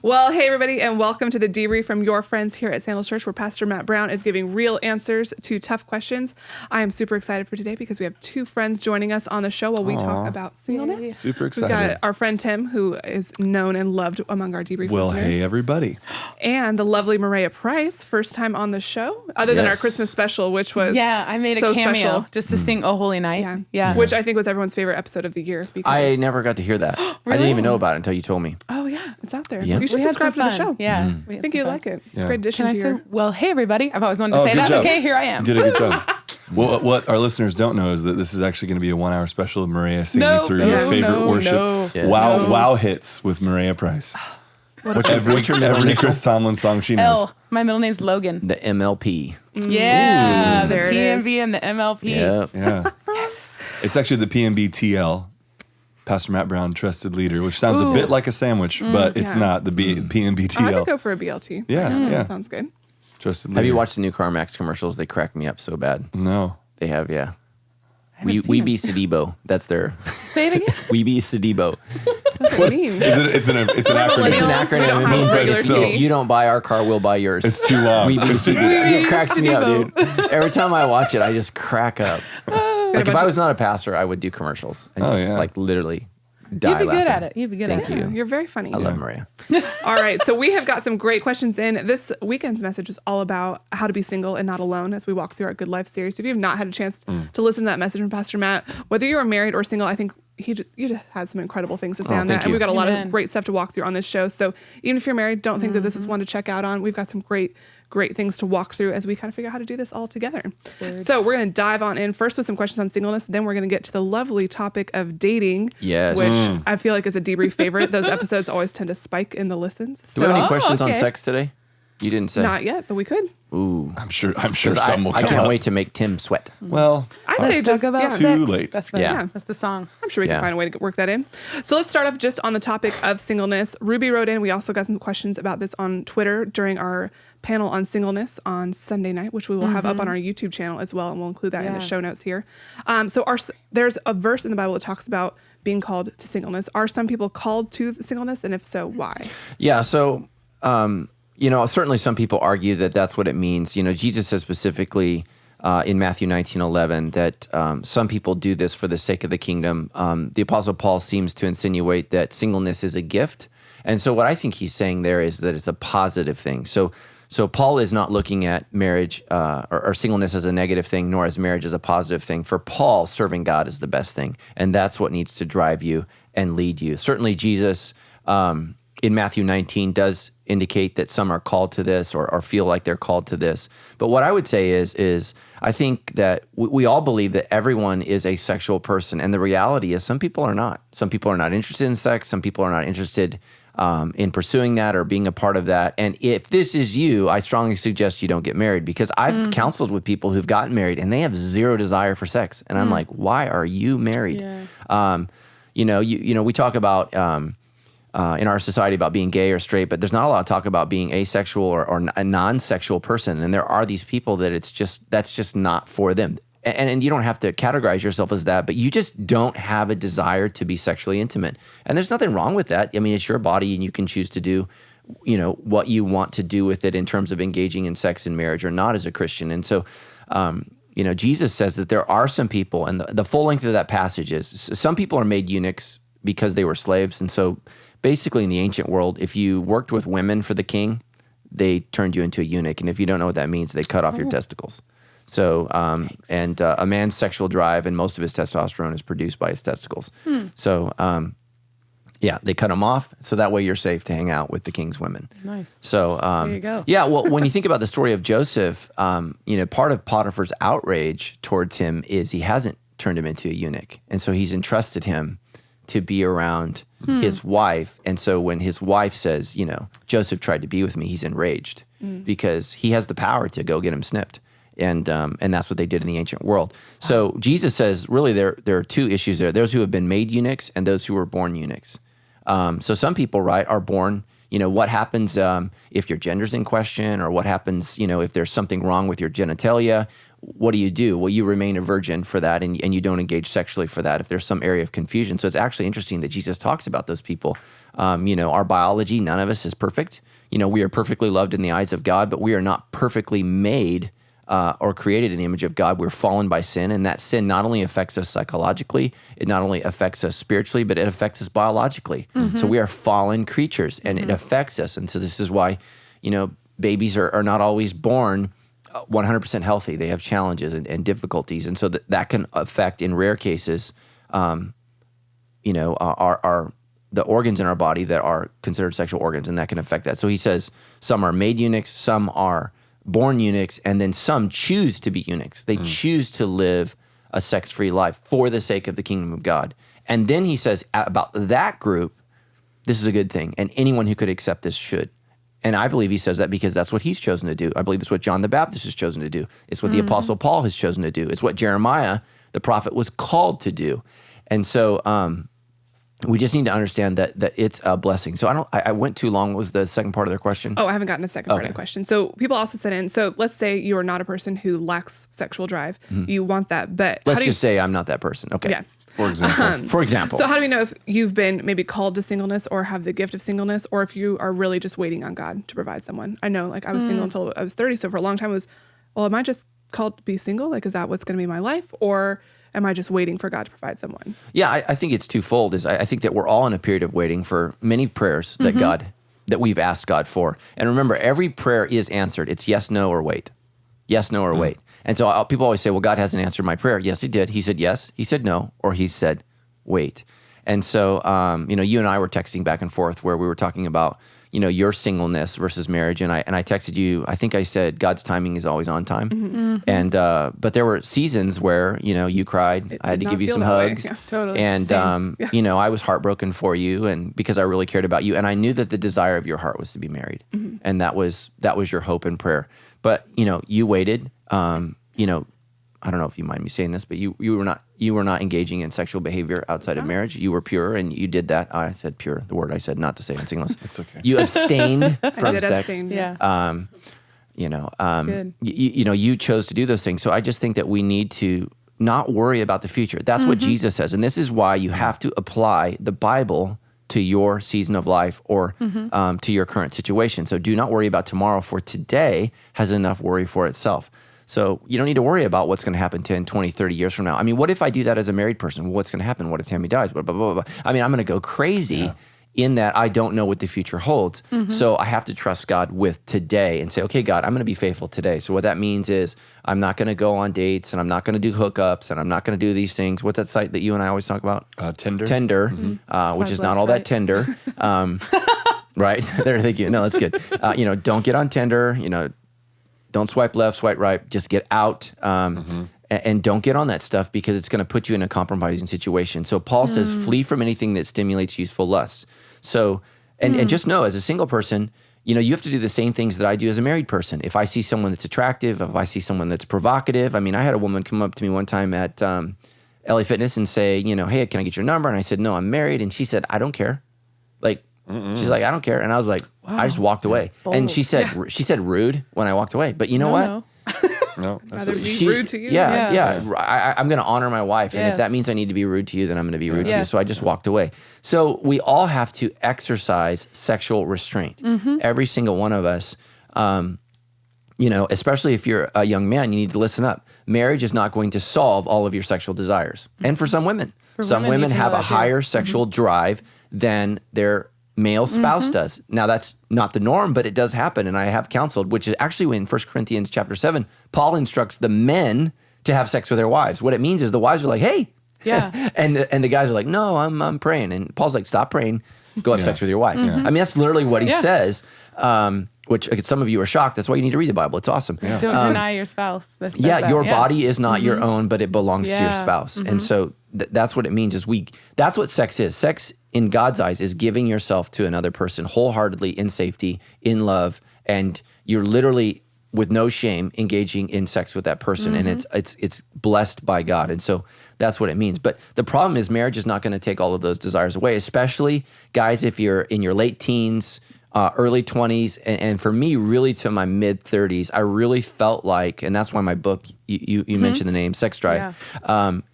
Well, hey, everybody, and welcome to the debrief from your friends here at Sandals Church, where Pastor Matt Brown is giving real answers to tough questions. I am super excited for today because we have two friends joining us on the show while we talk about singleness. Yay. Super excited. We've got our friend Tim, who is known and loved among our debrief listeners. Hey, everybody. And the lovely Maria Price, first time on the show, other than our Christmas special, which was I made a cameo special. just to sing "Oh Holy Night." Yeah. Which I think was everyone's favorite episode of the year. Because I never got to hear that. Really? I didn't even know about it until you told me. Oh, yeah, it's out there. Yeah. You should subscribe to the show. Yeah. I think you'd like it. It's a great addition Can to I your... say, well, hey, everybody. I've always wanted to say good that. job. Okay, here I am. You did a good job. Well, what our listeners don't know is that this is actually going to be a 1-hour special of Maria singing through your favorite worship Yes. wow hits with Maria Price. Every Chris Tomlin song she knows. My middle name's Logan. The MLP. Yeah. there The it is. PMV and the MLP. Yeah. Yeah. Yes. It's actually the PMBTL, Pastor Matt Brown, Trusted Leader, which sounds a bit like a sandwich, but it's not. The PMBTL. I could go for a BLT. Yeah, yeah. That sounds good. Trusted Leader. Have you watched the new CarMax commercials? They crack me up so bad. No. They have, yeah. haven't seen We them. be Sedibo. That's their. Say it again. We be Sedibo. What does it mean? It's an acronym. It's an Millennials, we don't acronym. It have means regular if TV. you don't buy our car, we'll buy yours. It's too long. We be Sedibo. It cracks me up, dude. Every time I watch it, I just crack up. Like if I was not a pastor, I would do commercials and just like literally die You'd be laughing. good at it. You'd be good at it. Thank you. You're very funny. I love Maria. All right, so we have got some great questions in. This weekend's message is all about how to be single and not alone as we walk through our Good Life series. So if you have not had a chance to listen to that message from Pastor Matt, whether you are married or single, I think you just had some incredible things to say on that. thank And you. we've got a lot Amen. of great stuff to walk through on this show. So even if you're married, don't think that this is one to check out on. We've got some great things to walk through as we kind of figure out how to do this all together. So we're going to dive on in first with some questions on singleness. Then we're going to get to the lovely topic of dating, Yes. which I feel like is a debrief favorite. Those episodes always tend to spike in the listens. Do we have any Oh, questions on okay. sex today? You didn't say. Not yet, but we could. Ooh. I'm sure 'Cause some will come I can't up. wait to make Tim sweat. Well, I say Let's just talk about yeah. sex. Too late. That's right. Yeah. That's the song. I'm sure we can Yeah. find a way to work that in. So let's start off just on the topic of singleness. Ruby wrote in. We also got some questions about this on Twitter during our panel on singleness on Sunday night, which we will have up on our YouTube channel as well, and we'll include that in the show notes here. There's a verse in the Bible that talks about being called to singleness. Are some people called to singleness, and if so, why? Yeah, so, certainly some people argue that that's what it means. Jesus says specifically in Matthew 19:11 that some people do this for the sake of the kingdom. The Apostle Paul seems to insinuate that singleness is a gift. And so what I think he's saying there is that it's a positive thing. So Paul is not looking at marriage or singleness as a negative thing, nor as marriage as a positive thing. For Paul, serving God is the best thing, and that's what needs to drive you and lead you. Certainly Jesus, in Matthew 19, does indicate that some are called to this or feel like they're called to this. But what I would say is I think that we all believe that everyone is a sexual person, and the reality is some people are not. Some people are not interested in sex. Some people are not interested in pursuing that or being a part of that. And if this is you, I strongly suggest you don't get married, because I've counseled with people who've gotten married and they have zero desire for sex. And I'm like, why are you married? Yeah. We talk about in our society about being gay or straight, but there's not a lot of talk about being asexual or a non-sexual person. And there are these people that that's just not for them. And you don't have to categorize yourself as that, but you just don't have a desire to be sexually intimate. And there's nothing wrong with that. I mean, it's your body, and you can choose to do, what you want to do with it in terms of engaging in sex and marriage or not as a Christian. And so, Jesus says that there are some people, and the full length of that passage is, some people are made eunuchs because they were slaves. And so basically in the ancient world, if you worked with women for the king, they turned you into a eunuch. And if you don't know what that means, they cut off your testicles. So, a man's sexual drive and most of his testosterone is produced by his testicles. So, they cut them off so that way you're safe to hang out with the king's women. Nice. So, there you go. Yeah, well, when you think about the story of Joseph, part of Potiphar's outrage towards him is he hasn't turned him into a eunuch. And so he's entrusted him to be around his wife. And so when his wife says, Joseph tried to be with me, he's enraged because he has the power to go get him snipped. And that's what they did in the ancient world. So Jesus says, really, there are two issues there. Those who have been made eunuchs and those who were born eunuchs. So some people, right, are born, what happens if your gender's in question, or what happens, if there's something wrong with your genitalia. what do you do? Well, you remain a virgin for that, and you don't engage sexually for that if there's some area of confusion. So it's actually interesting that Jesus talks about those people. Our biology, none of us is perfect. We are perfectly loved in the eyes of God, but we are not perfectly made or created in the image of God. We're fallen by sin, and that sin not only affects us psychologically, it not only affects us spiritually, but it affects us biologically. So we are fallen creatures, and it affects us. And so this is why, babies are not always born 100% healthy. They have challenges and difficulties. And so that can affect, in rare cases, our the organs in our body that are considered sexual organs, and that can affect that. So he says some are made eunuchs, some are born eunuchs, and then some choose to be eunuchs. They choose to live a sex-free life for the sake of the kingdom of God. And then he says about that group, this is a good thing, and anyone who could accept this should. And I believe he says that because that's what he's chosen to do. I believe it's what John the Baptist has chosen to do. It's what the Apostle Paul has chosen to do. It's what Jeremiah, the prophet, was called to do. And so we just need to understand that it's a blessing. So I went too long. What was the second part of their question? Oh, I haven't gotten a second part of the question. So people also sent in, so let's say you are not a person who lacks sexual drive. You want that, but Let's just say I'm not that person. Okay. Yeah. For example. So how do we know if you've been maybe called to singleness or have the gift of singleness, or if you are really just waiting on God to provide someone? I know, I was single until I was 30. So for a long time it was, well, am I just called to be single? Is that what's going to be my life? Or am I just waiting for God to provide someone? Yeah, I think it's twofold. I think that we're all in a period of waiting for many prayers that we've asked God for. And remember, every prayer is answered. It's yes, no, or wait. Yes, no, or wait. And so people always say, well, God hasn't answered my prayer. Yes, he did. He said yes. He said no. Or he said wait. And so, you and I were texting back and forth where we were talking about, your singleness versus marriage. And I texted you, I think I said, God's timing is always on time. And, but there were seasons where, you cried. I had to give you some hugs. Yeah, totally. And, I was heartbroken for you and because I really cared about you. And I knew that the desire of your heart was to be married. And that was your hope and prayer. But, you waited, I don't know if you mind me saying this, but you were not engaging in sexual behavior outside of marriage. You were pure, and you did that. I said pure, the word I said not to say in Singleness. It's okay. You abstained from I did sex. abstain, Yeah. You chose to do those things. So I just think that we need to not worry about the future. That's what Jesus says, and this is why you have to apply the Bible to your season of life or to your current situation. So do not worry about tomorrow, for today has enough worry for itself. So you don't need to worry about what's going to happen 10, 20, 30 years from now. I mean, what if I do that as a married person? Well, what's going to happen? What if Tammy dies? Blah, blah, blah, blah. I mean, I'm going to go crazy in that I don't know what the future holds. So I have to trust God with today and say, okay, God, I'm going to be faithful today. So what that means is I'm not going to go on dates and I'm not going to do hookups and I'm not going to do these things. What's that site that you and I always talk about? Tinder. Tinder, which is not all that tender. Right? There, thank you. No, that's good. Don't get on Tinder, don't swipe left, swipe right. Just get out and don't get on that stuff because it's going to put you in a compromising situation. So Paul says, flee from anything that stimulates youthful lusts. So, and just know, as a single person, you have to do the same things that I do as a married person. If I see someone that's attractive, if I see someone that's provocative. I mean, I had a woman come up to me one time at LA Fitness and say, hey, can I get your number? And I said, no, I'm married. And she said, I don't care. She's like, I don't care. And I was like, wow. I just walked away. Bold. And she said rude when I walked away. But you know what? No, Rather be rude to you. Yeah. I'm going to honor my wife. And if Yes. that means I need to be rude to you, then I'm going to be rude to you. So I just walked away. So we all have to exercise sexual restraint. Every single one of us, especially if you're a young man, you need to listen up. Marriage is not going to solve all of your sexual desires. And for some women, some women women need to have know a that too. higher sexual drive than their male spouse does. Now that's not the norm, but it does happen. And I have counseled, which is actually in 1 Corinthians chapter 7, Paul instructs the men to have sex with their wives. What it means is the wives are like, hey, Yeah. and the guys are like, no, I'm praying. And Paul's like, stop praying, go have sex with your wife. I mean, that's literally what he says, which some of you are shocked. That's why you need to read the Bible. It's awesome. Don't deny your spouse. That says that. Your body is not your own, but it belongs to your spouse. And so that's what it means is that's what sex is. Sex in God's eyes is giving yourself to another person wholeheartedly in safety, in love, and you're literally with no shame engaging in sex with that person. And it's blessed by God. And so that's what it means. But the problem is marriage is not going to take all of those desires away, especially guys, if you're in your late teens, early 20s, and for me, really to my mid 30s, I really felt like, and that's why my book, you mentioned the name Sex Drive,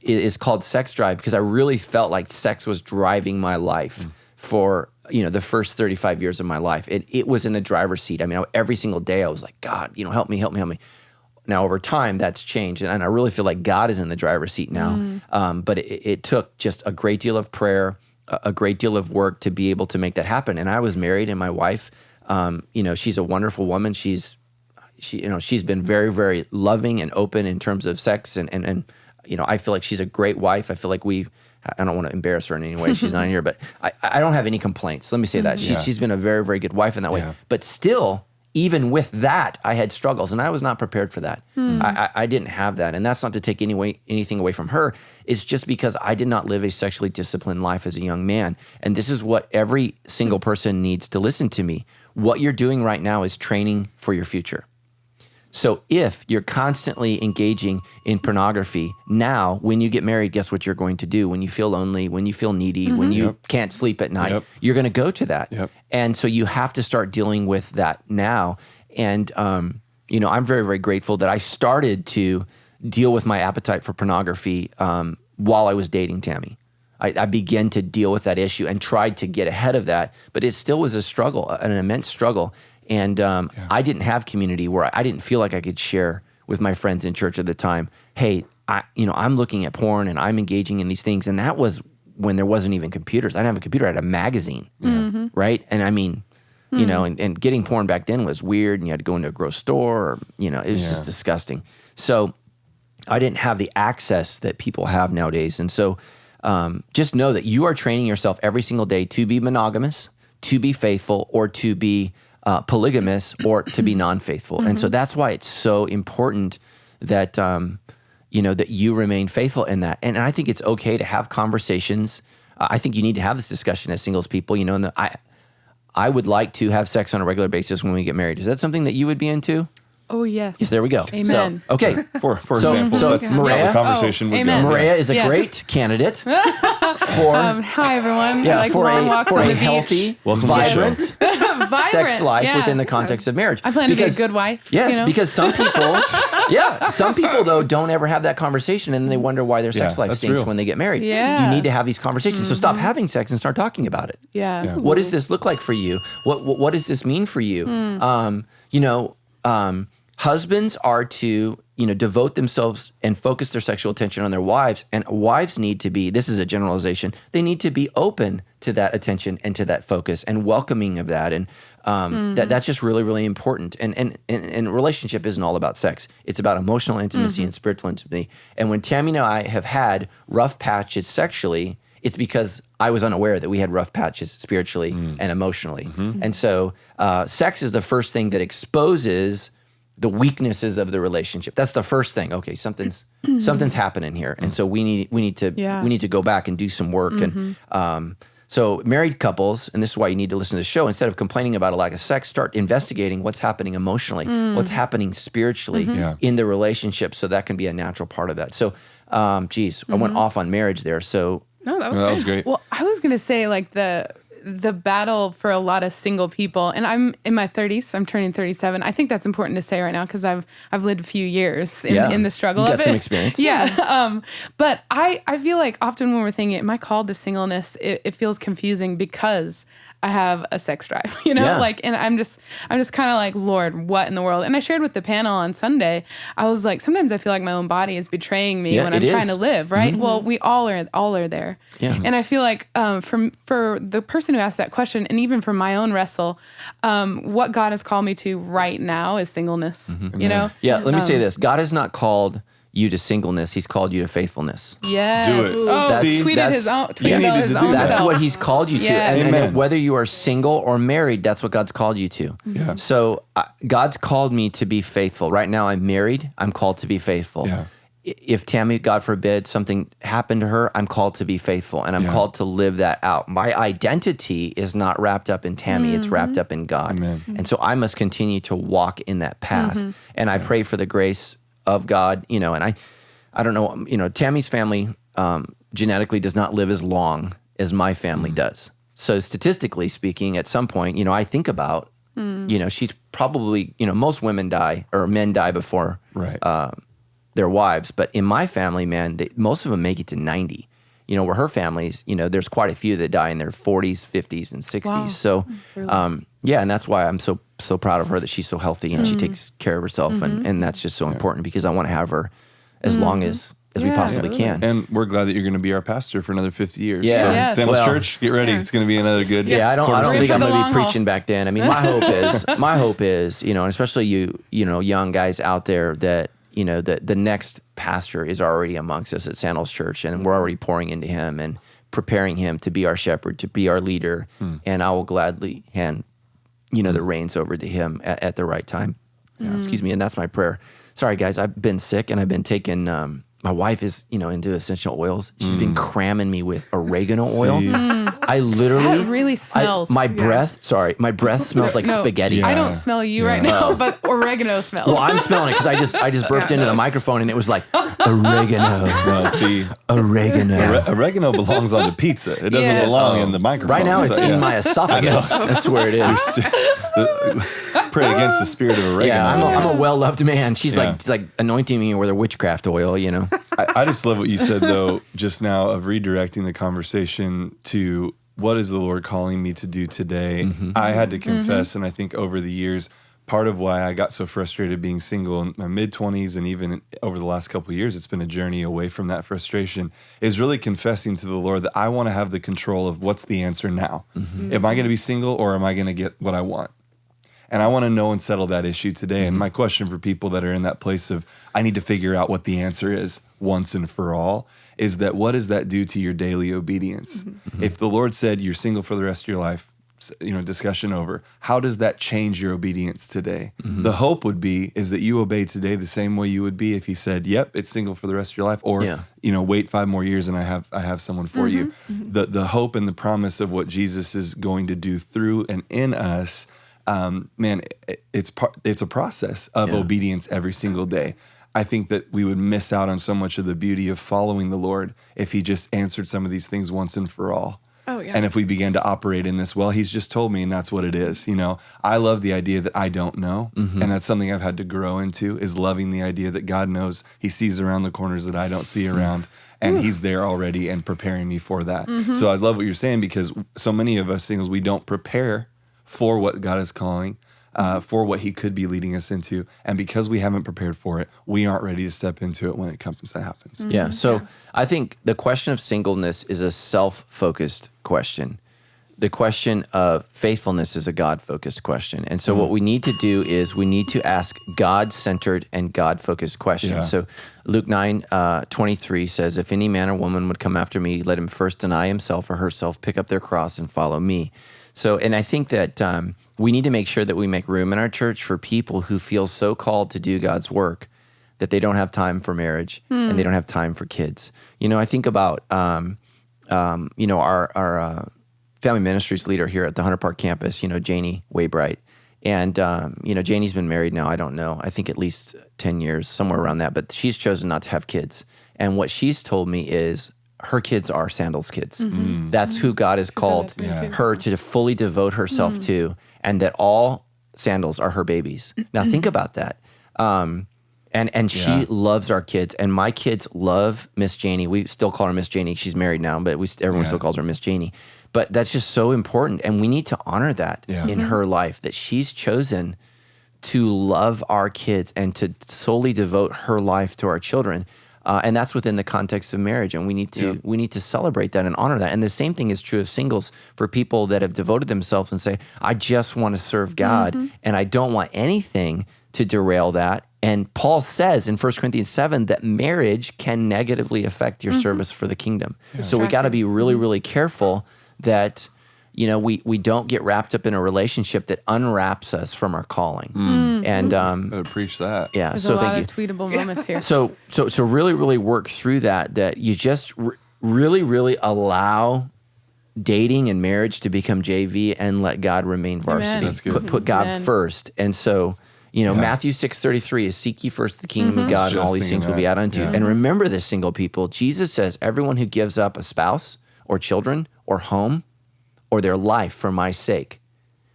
is called Sex Drive, because I really felt like sex was driving my life for the first 35 years of my life. It was in the driver's seat. I mean, every single day I was like, God, help me, help me, help me. Now, over time, that's changed, and I really feel like God is in the driver's seat now. But it took just a great deal of prayer, a great deal of work to be able to make that happen. And I was married, and my wife, she's a wonderful woman. She's been very, very loving and open in terms of sex, and I feel like she's a great wife. I feel like I don't want to embarrass her in any way. She's not in here, but I don't have any complaints. Let me say that. She's been a very, very good wife in that way. Yeah. But still, even with that, I had struggles, and I was not prepared for that. I didn't have that, and that's not to take anything away from her. It's just because I did not live a sexually disciplined life as a young man, and this is what every single person needs to listen to me. What you're doing right now is training for your future. So if you're constantly engaging in pornography, now when you get married, guess what you're going to do? When you feel lonely, when you feel needy, when you can't sleep at night, you're going to go to that. And so you have to start dealing with that now. And, I'm very, very grateful that I started to deal with my appetite for pornography while I was dating Tammy. I began to deal with that issue and tried to get ahead of that, but it still was a struggle, an immense struggle. And I didn't have community where I didn't feel like I could share with my friends in church at the time, hey, I'm looking at porn and I'm engaging in these things. And that was when there wasn't even computers. I didn't have a computer, I had a magazine, right? And I mean, and getting porn back then was weird, and you had to go into a gross store, or, it was just disgusting. So I didn't have the access that people have nowadays. And so just know that you are training yourself every single day to be monogamous, to be faithful, or to be polygamous, or to be non-faithful. And so that's why it's so important that, that you remain faithful in that. And I think it's okay to have conversations. I think you need to have this discussion as singles people, and I would like to have sex on a regular basis when we get married. Is that something that you would be into? Oh, yes. Yes, there we go. Amen. So, okay. For example, let's Maria, the conversation would amen. go. Maria is a great candidate for hi, everyone. for long walks on a the healthy, beach. vibrant Vibrant sex life within the context of marriage. I plan to be a good wife. Yes, because some people though don't ever have that conversation, and they wonder why their sex life stinks when they get married. Yeah. You need to have these conversations. So stop having sex and start talking about it. Yeah. What does this look like for you? What does this mean for you? Husbands are to, devote themselves and focus their sexual attention on their wives, and wives need to be, this is a generalization, they need to be open to that attention and to that focus and welcoming of that. And that's just really, really important. And relationship isn't all about sex. It's about emotional intimacy and spiritual intimacy. And when Tammy and I have had rough patches sexually, it's because I was unaware that we had rough patches spiritually and emotionally. And so sex is the first thing that exposes the weaknesses of the relationship. That's the first thing. Okay, something's happening here, and so we need to go back and do some work. And so married couples, and this is why you need to listen to the show. Instead of complaining about a lack of sex, start investigating what's happening emotionally, what's happening spiritually in the relationship, so that can be a natural part of that. So, I went off on marriage there. So No, that was great. Well, I was going to say the battle for a lot of single people, and I'm in my 30s, I'm turning 37. I think that's important to say right now because I've lived a few years in the struggle you of got it. some experience. Yeah. But I feel like often when we're thinking, am I called to singleness? It feels confusing because I have a sex drive, and I'm just kind of like, Lord, what in the world? And I shared with the panel on Sunday, I was like, sometimes I feel like my own body is betraying me when I'm trying to live, right? Well, we all are there. Yeah. And I feel like for the person who asked that question, and even for my own wrestle, what God has called me to right now is singleness, Yeah, let me say this. God has not called you to singleness. He's called you to faithfulness. Yes. Do it. Oh, See, tweeted his own self. That's what he's called you to. Yes. And whether you are single or married, that's what God's called you to. Yeah. So God's called me to be faithful. Right now I'm married. I'm called to be faithful. Yeah. If Tammy, God forbid, something happened to her, I'm called to be faithful, and I'm called to live that out. My identity is not wrapped up in Tammy. It's wrapped up in God. Amen. And so I must continue to walk in that path. And I pray for the grace of God, and I don't know, Tammy's family genetically does not live as long as my family does. So statistically speaking, at some point, I think about, she's probably, most women die or men die before their wives. But in my family, man, most of them make it to 90. Where her family's, there's quite a few that die in their 40s, 50s, and 60s. Wow. So, and that's why I'm so proud of her that she's so healthy and she takes care of herself. And that's just so important because I want to have her as long as we possibly can. And we're glad that you're going to be our pastor for another 50 years. Yeah. So, Yes. Sandals Church, get ready. It's going to be another good. I don't think I'm going to be haul. preaching back then. I mean, my hope is, and especially you young guys out there that, that the next pastor is already amongst us at Sandals Church, and we're already pouring into him and preparing him to be our shepherd, to be our leader, and I will gladly hand, the reins over to him at the right time. Excuse me, and that's my prayer. Sorry, guys, I've been sick, and I've been taking, my wife is, into essential oils. She's been cramming me with oregano oil. I literally... That really smells. My breath smells like spaghetti. I don't smell you right now, but oregano smells. Well, I'm smelling it because I just burped into the microphone and it was like, oregano. No, see, Oregano. oregano belongs on the pizza. It doesn't Yes. belong in the microphone. Right now it's So, in my esophagus. That's where it is. Pray against the spirit of oregano. Yeah, I'm a well-loved man. She's Yeah. like anointing me with her witchcraft oil, I just love what you said, though, just now of redirecting the conversation to what is the Lord calling me to do today? I had to confess, and I think over the years, part of why I got so frustrated being single in my mid-20s and even over the last couple of years, it's been a journey away from that frustration, is really confessing to the Lord that I want to have the control of what's the answer now. Am I going to be single or am I going to get what I want? And I want to know and settle that issue today. And my question for people that are in that place of, I need to figure out what the answer is once and for all, is that what does that do to your daily obedience? If the Lord said you're single for the rest of your life, discussion over, how does that change your obedience today? The hope would be is that you obey today the same way you would be if he said, yep, it's single for the rest of your life, or wait 5 more years and I have someone for you. The hope and the promise of what Jesus is going to do through and in us, man, it's a process of obedience every single day. I think that we would miss out on so much of the beauty of following the Lord if he just answered some of these things once and for all. Oh, yeah. And if we began to operate in this, well, he's just told me and that's what it is. I love the idea that I don't know. And that's something I've had to grow into, is loving the idea that God knows. He sees around the corners that I don't see around. And he's there already and preparing me for that. So I love what you're saying, because so many of us singles, we don't prepare for what God is calling, for what he could be leading us into. And because we haven't prepared for it, we aren't ready to step into it when it comes that happens. Yeah. So I think the question of singleness is a self-focused question. The question of faithfulness is a God-focused question. And so what we need to do is we need to ask God-centered and God-focused questions. Yeah. So Luke 9:23 says, if any man or woman would come after me, let him first deny himself or herself, pick up their cross and follow me. So, and I think that we need to make sure that we make room in our church for people who feel so called to do God's work that they don't have time for marriage and they don't have time for kids. I think about, our family ministries leader here at the Hunter Park campus, Janie Waybright. And, Janie's been married now, I don't know, I think at least 10 years, somewhere around that, but she's chosen not to have kids. And what she's told me is, her kids are Sandals kids. That's who God has called her to fully devote herself to, and that all Sandals are her babies. Now think about that. And she loves our kids, and my kids love Miss Janie. We still call her Miss Janie. She's married now, but everyone still calls her Miss Janie. But that's just so important, and we need to honor that in her life, that she's chosen to love our kids and to solely devote her life to our children. And that's within the context of marriage, and we need to celebrate that and honor that. And the same thing is true of singles, for people that have devoted themselves and say, I just want to serve God, and I don't want anything to derail that. And Paul says in 1 Corinthians 7 that marriage can negatively affect your service for the kingdom. So we got to be really, really careful that we don't get wrapped up in a relationship that unwraps us from our calling. And Better preach that. yeah, There's so a lot thank you. of tweetable moments here. So really, really work through that you just really, really allow dating and marriage to become JV and let God remain varsity. Amen. That's good. Put God Amen. first. And so, Matthew 6:33 is seek ye first the kingdom of God, and all these things will be added unto you. And remember this, single people, Jesus says everyone who gives up a spouse or children or home or their life for my sake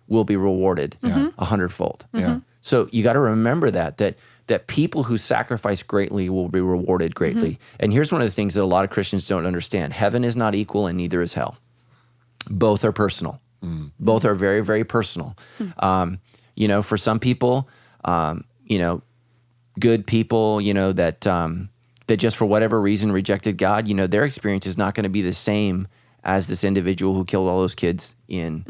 will be rewarded 100-fold. Yeah. So you got to remember that people who sacrifice greatly will be rewarded greatly. And here's one of the things that a lot of Christians don't understand. Heaven is not equal and neither is hell. Both are personal. Both are very, very personal. For some people, good people, that just for whatever reason rejected God, their experience is not going to be the same as this individual who killed all those kids in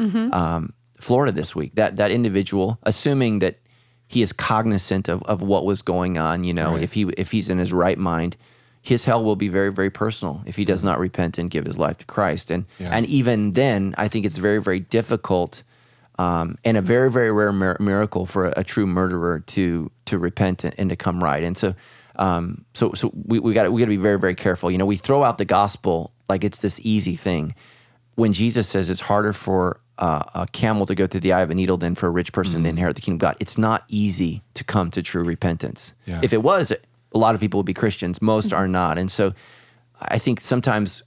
Florida this week. That individual, assuming that he is cognizant of what was going on, Right. if he's in his right mind, his hell will be very, very personal if he does not repent and give his life to Christ. And even then, I think it's very, very difficult and a very, very rare miracle for a true murderer to repent and to come right. And so we got to be very, very careful. We throw out the gospel like it's this easy thing. When Jesus says it's harder for a camel to go through the eye of a needle than for a rich person to inherit the kingdom of God, it's not easy to come to true repentance. Yeah. If it was, a lot of people would be Christians. Most are not. And so I think sometimes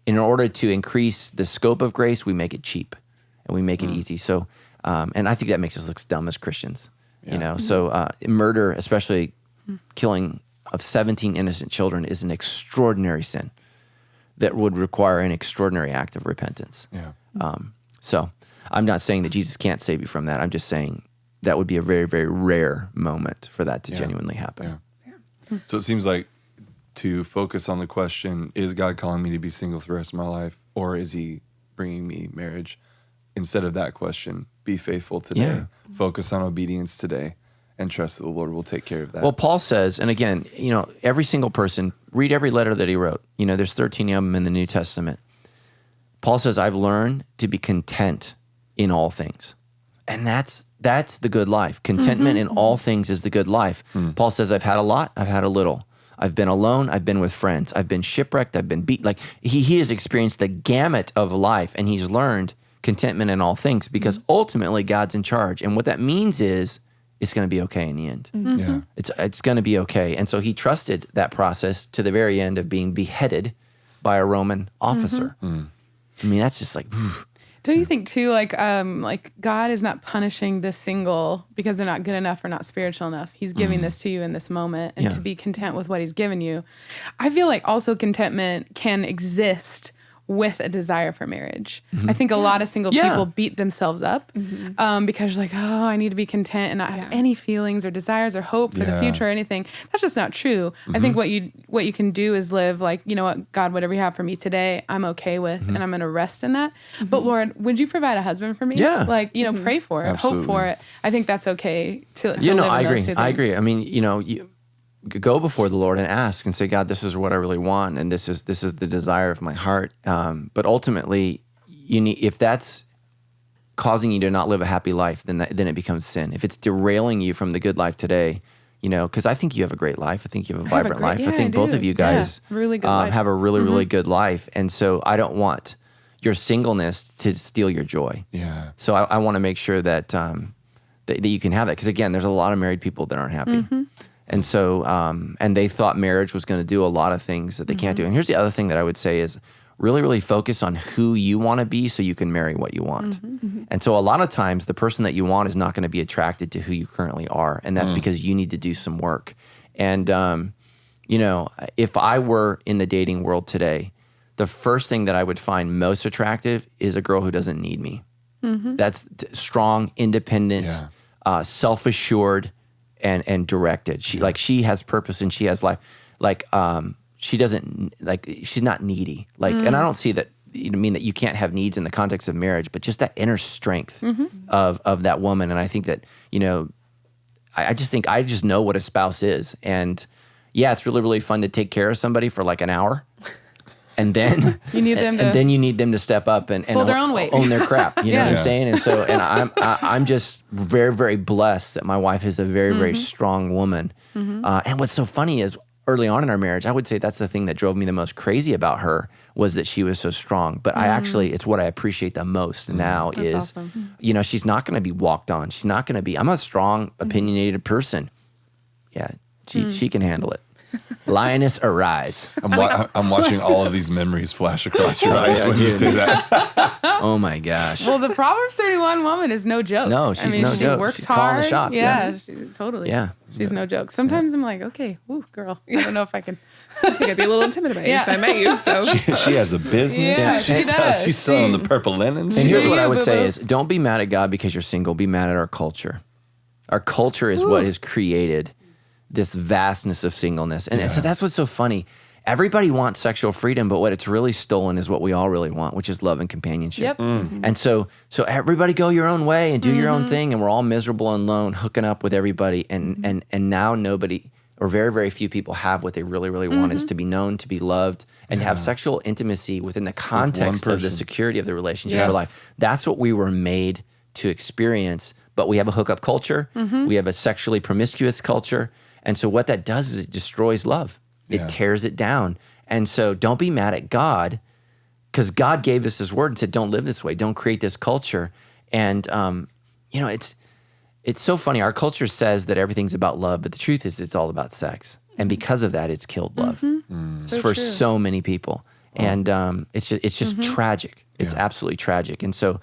in order to increase the scope of grace, we make it cheap and we make it easy. So, and I think that makes us look dumb as Christians, So murder, especially killing of 17 innocent children, is an extraordinary sin that would require an extraordinary act of repentance. Yeah. So I'm not saying that Jesus can't save you from that. I'm just saying that would be a very, very rare moment for that to genuinely happen. Yeah. So it seems like to focus on the question, is God calling me to be single for the rest of my life, or is he bringing me marriage? Instead of that question, be faithful today. Yeah. Focus on obedience today and trust that the Lord will take care of that. Well, Paul says, and again, every single person, read every letter that he wrote. There's 13 of them in the New Testament. Paul says, I've learned to be content in all things. And that's the good life. Contentment in all things is the good life. Paul says, I've had a lot, I've had a little. I've been alone, I've been with friends. I've been shipwrecked, I've been beat. Like he has experienced the gamut of life, and he's learned contentment in all things because ultimately God's in charge. And what that means is it's going to be okay in the end. Yeah. It's going to be okay. And so he trusted that process to the very end of being beheaded by a Roman officer. I mean, that's just like... Don't you think too, like God is not punishing the single because they're not good enough or not spiritual enough. He's giving this to you in this moment, and to be content with what he's given you. I feel like also contentment can exist with a desire for marriage. I think a lot of single people beat themselves up because you're like, oh, I need to be content and not have any feelings or desires or hope for the future or anything. That's just not true. I think what you can do is live like, you know what, God, whatever you have for me today, I'm okay with, and I'm going to rest in that. But Lord, would you provide a husband for me? Yeah. Like, pray for it, Absolutely. hope for it. I think that's okay to live I in those agree. two things. I agree. I mean, you go before the Lord and ask and say, God, this is what I really want, and this is the desire of my heart. But ultimately, if that's causing you to not live a happy life, then it becomes sin. If it's derailing you from the good life today, because I think you have a great life. I think you have a vibrant life. I think both of you guys really good life. have a really, really good life. And so I don't want your singleness to steal your joy. Yeah. So I want to make sure that that you can have that. Because again, there's a lot of married people that aren't happy. And so, and they thought marriage was going to do a lot of things that they can't do. And here's the other thing that I would say is really, really focus on who you want to be so you can marry what you want. And so a lot of times the person that you want is not going to be attracted to who you currently are. And that's because you need to do some work. And, if I were in the dating world today, the first thing that I would find most attractive is a girl who doesn't need me. That's strong, independent, self-assured, and directed. She has purpose and she has life. She doesn't she's not needy. And I don't see that mean that you can't have needs in the context of marriage, but just that inner strength of that woman. And I think that I just know what a spouse is. And it's really, really fun to take care of somebody for like an hour. And then you need them then you need them to step up and pull their own weight, own their crap. You know what I'm saying? And so, and I'm just very, very blessed that my wife is a very, very strong woman. And what's so funny is early on in our marriage, I would say that's the thing that drove me the most crazy about her was that she was so strong. But it's what I appreciate the most now that's is, awesome. She's not going to be walked on. She's not going to be. I'm a strong, opinionated person. Yeah, she can handle it. Lioness, arise. I'm watching all of these memories flash across your eyes when you say that. Oh my gosh. Well, the Proverbs 31 woman is no joke. No, she's no she joke. Works She's hard. calling the shots. Yeah, totally. Yeah. She's no joke. Sometimes I'm like, okay, ooh, girl. I don't know if I can. I think I'd be a little intimidated if I met you. So She has a business. Yeah, she does. She's selling the purple linens. And here's what I would boo-boo. say is, don't be mad at God because you're single. Be mad at our culture. Our culture is what has created this vastness of singleness. And so that's what's so funny. Everybody wants sexual freedom, but what it's really stolen is what we all really want, which is love and companionship. Yep. And so everybody go your own way and do your own thing, and we're all miserable and alone, hooking up with everybody. And now nobody, or very, very few people have what they really, really want, is to be known, to be loved, and to have sexual intimacy within the context of the security of the relationship or life. That's what we were made to experience, but we have a hookup culture. We have a sexually promiscuous culture. And so what that does is it destroys love. It tears it down. And so don't be mad at God, because God gave us his word and said, don't live this way. Don't create this culture. And, it's so funny. Our culture says that everything's about love, but the truth is it's all about sex. And because of that, it's killed love for so many people. And it's just tragic. It's absolutely tragic. And so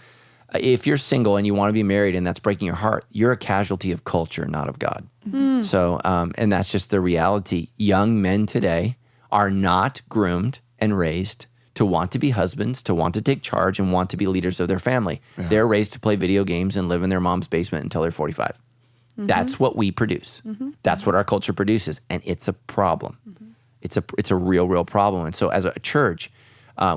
if you're single and you want to be married and that's breaking your heart, you're a casualty of culture, not of God. So, and that's just the reality. Young men today are not groomed and raised to want to be husbands, to want to take charge, and want to be leaders of their family. Yeah. They're raised to play video games and live in their mom's basement until they're 45. That's what we produce. That's what our culture produces, and it's a problem. It's a real, real problem. And so as a church,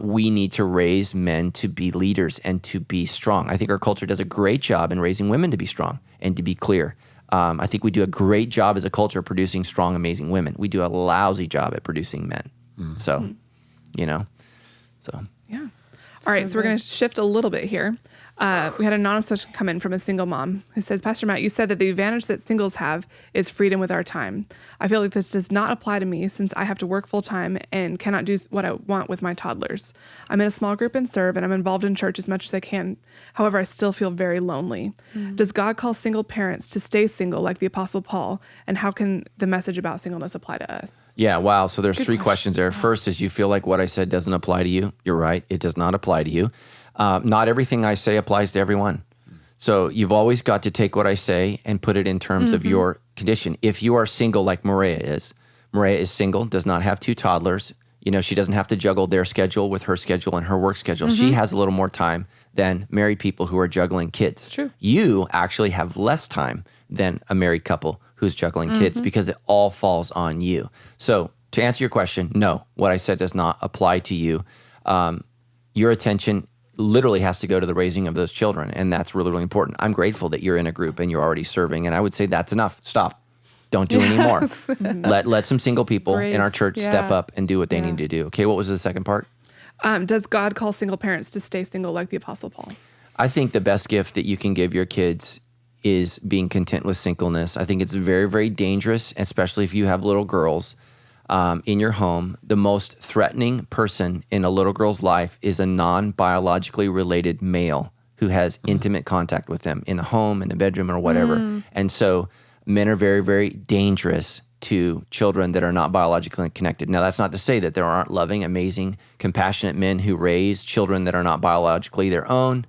we need to raise men to be leaders and to be strong. I think our culture does a great job in raising women to be strong and to be clear. I think we do a great job as a culture producing strong, amazing women. We do a lousy job at producing men. So, yeah. All right, so we're going to shift a little bit here. We had an anonymous question come in from a single mom who says, Pastor Matt, you said that the advantage that singles have is freedom with our time. I feel like this does not apply to me since I have to work full time and cannot do what I want with my toddlers. I'm in a small group and serve, and I'm involved in church as much as I can. However, I still feel very lonely. Does God call single parents to stay single like the Apostle Paul? And how can the message about singleness apply to us? Yeah, wow. So there's three questions there. First is, you feel like what I said doesn't apply to you. You're right. It does not apply to you. Not everything I say applies to everyone. So you've always got to take what I say and put it in terms of your condition. If you are single like Maria is single, does not have two toddlers. She doesn't have to juggle their schedule with her schedule and her work schedule. She has a little more time than married people who are juggling kids. True. You actually have less time than a married couple who's juggling kids because it all falls on you. So to answer your question, no, what I said does not apply to you. Your attention literally has to go to the raising of those children, and that's really, really important. I'm grateful that you're in a group and you're already serving, and I would say that's enough. Stop. Don't do any more. Let some single people in our church step up and do what they need to do. Okay, what was the second part? Does God call single parents to stay single like the Apostle Paul? I think the best gift that you can give your kids is being content with singleness. I think it's very, very dangerous, especially if you have little girls in your home. The most threatening person in a little girl's life is a non-biologically related male who has intimate contact with them in a home, in a bedroom, or whatever. And so men are very, very dangerous to children that are not biologically connected. Now, that's not to say that there aren't loving, amazing, compassionate men who raise children that are not biologically their own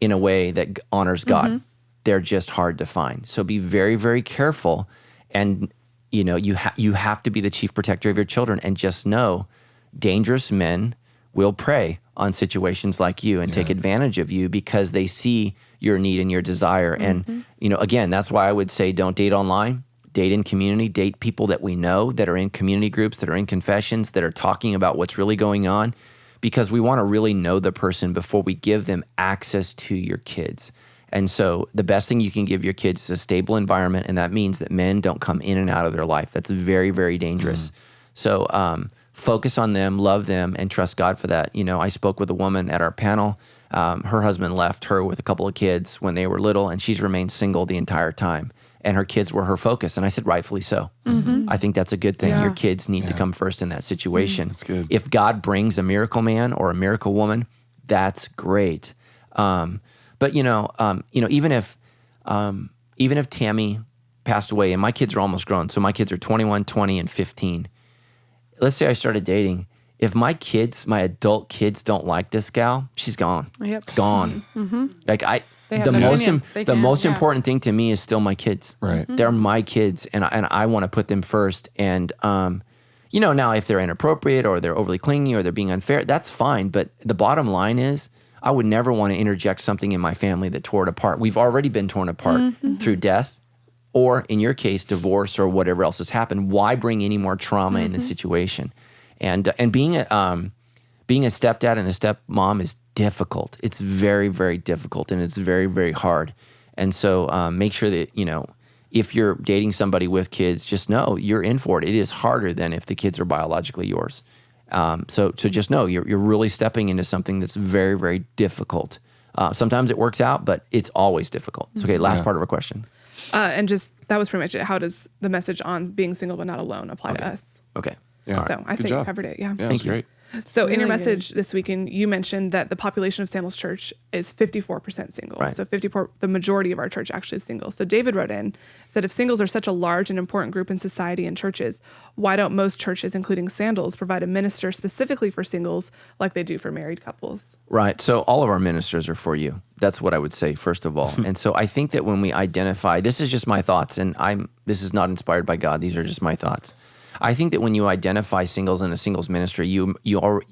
in a way that honors God. They're just hard to find. So be very, very careful. And you have to be the chief protector of your children, and just know dangerous men will prey on situations like you and take advantage of you because they see your need and your desire. And, again, that's why I would say don't date online, date in community, date people that we know that are in community groups, that are in confessions, that are talking about what's really going on, because we want to really know the person before we give them access to your kids. And so the best thing you can give your kids is a stable environment, and that means that men don't come in and out of their life. That's very, very dangerous. So focus on them, love them, and trust God for that. I spoke with a woman at our panel. Her husband left her with a couple of kids when they were little, and she's remained single the entire time. And her kids were her focus, and I said, rightfully so. I think that's a good thing. Your kids need to come first in that situation. That's good. If God brings a miracle man or a miracle woman, that's great. But even if Tammy passed away, and my kids are almost grown, so my kids are 21, 20, and 15. let's say I started dating. If my adult kids don't like this gal, she's gone. Yep. Gone. Like They have the no most opinion. most important thing to me is still my kids. Right. They're my kids, and I want to put them first. And now if they're inappropriate or they're overly clingy or they're being unfair, that's fine. But the bottom line is, I would never want to interject something in my family that tore it apart. We've already been torn apart through death, or in your case, divorce or whatever else has happened. Why bring any more trauma in the situation? And being a stepdad and a stepmom is difficult. It's very, very difficult, and it's very, very hard. And so make sure that, if you're dating somebody with kids, just know you're in for it. It is harder than if the kids are biologically yours. So just know you're really stepping into something that's very, very difficult. Sometimes it works out, but it's always difficult. So, okay, last part of our question. And just, that was pretty much it. How does the message on being single but not alone apply to us? Okay. Yeah. So I say you covered it. Yeah. Thank you. Great. So in your message this weekend, you mentioned that the population of Samuel's church is 54% single. Right. So the majority of our church actually is single. So David wrote in, said, if singles are such a large and important group in society and churches, why don't most churches, including Sandals, provide a minister specifically for singles like they do for married couples? Right. So all of our ministers are for you. That's what I would say, first of all. And so I think that when we identify, this is just my thoughts, and this is not inspired by God. These are just my thoughts. I think that when you identify singles in a singles ministry, you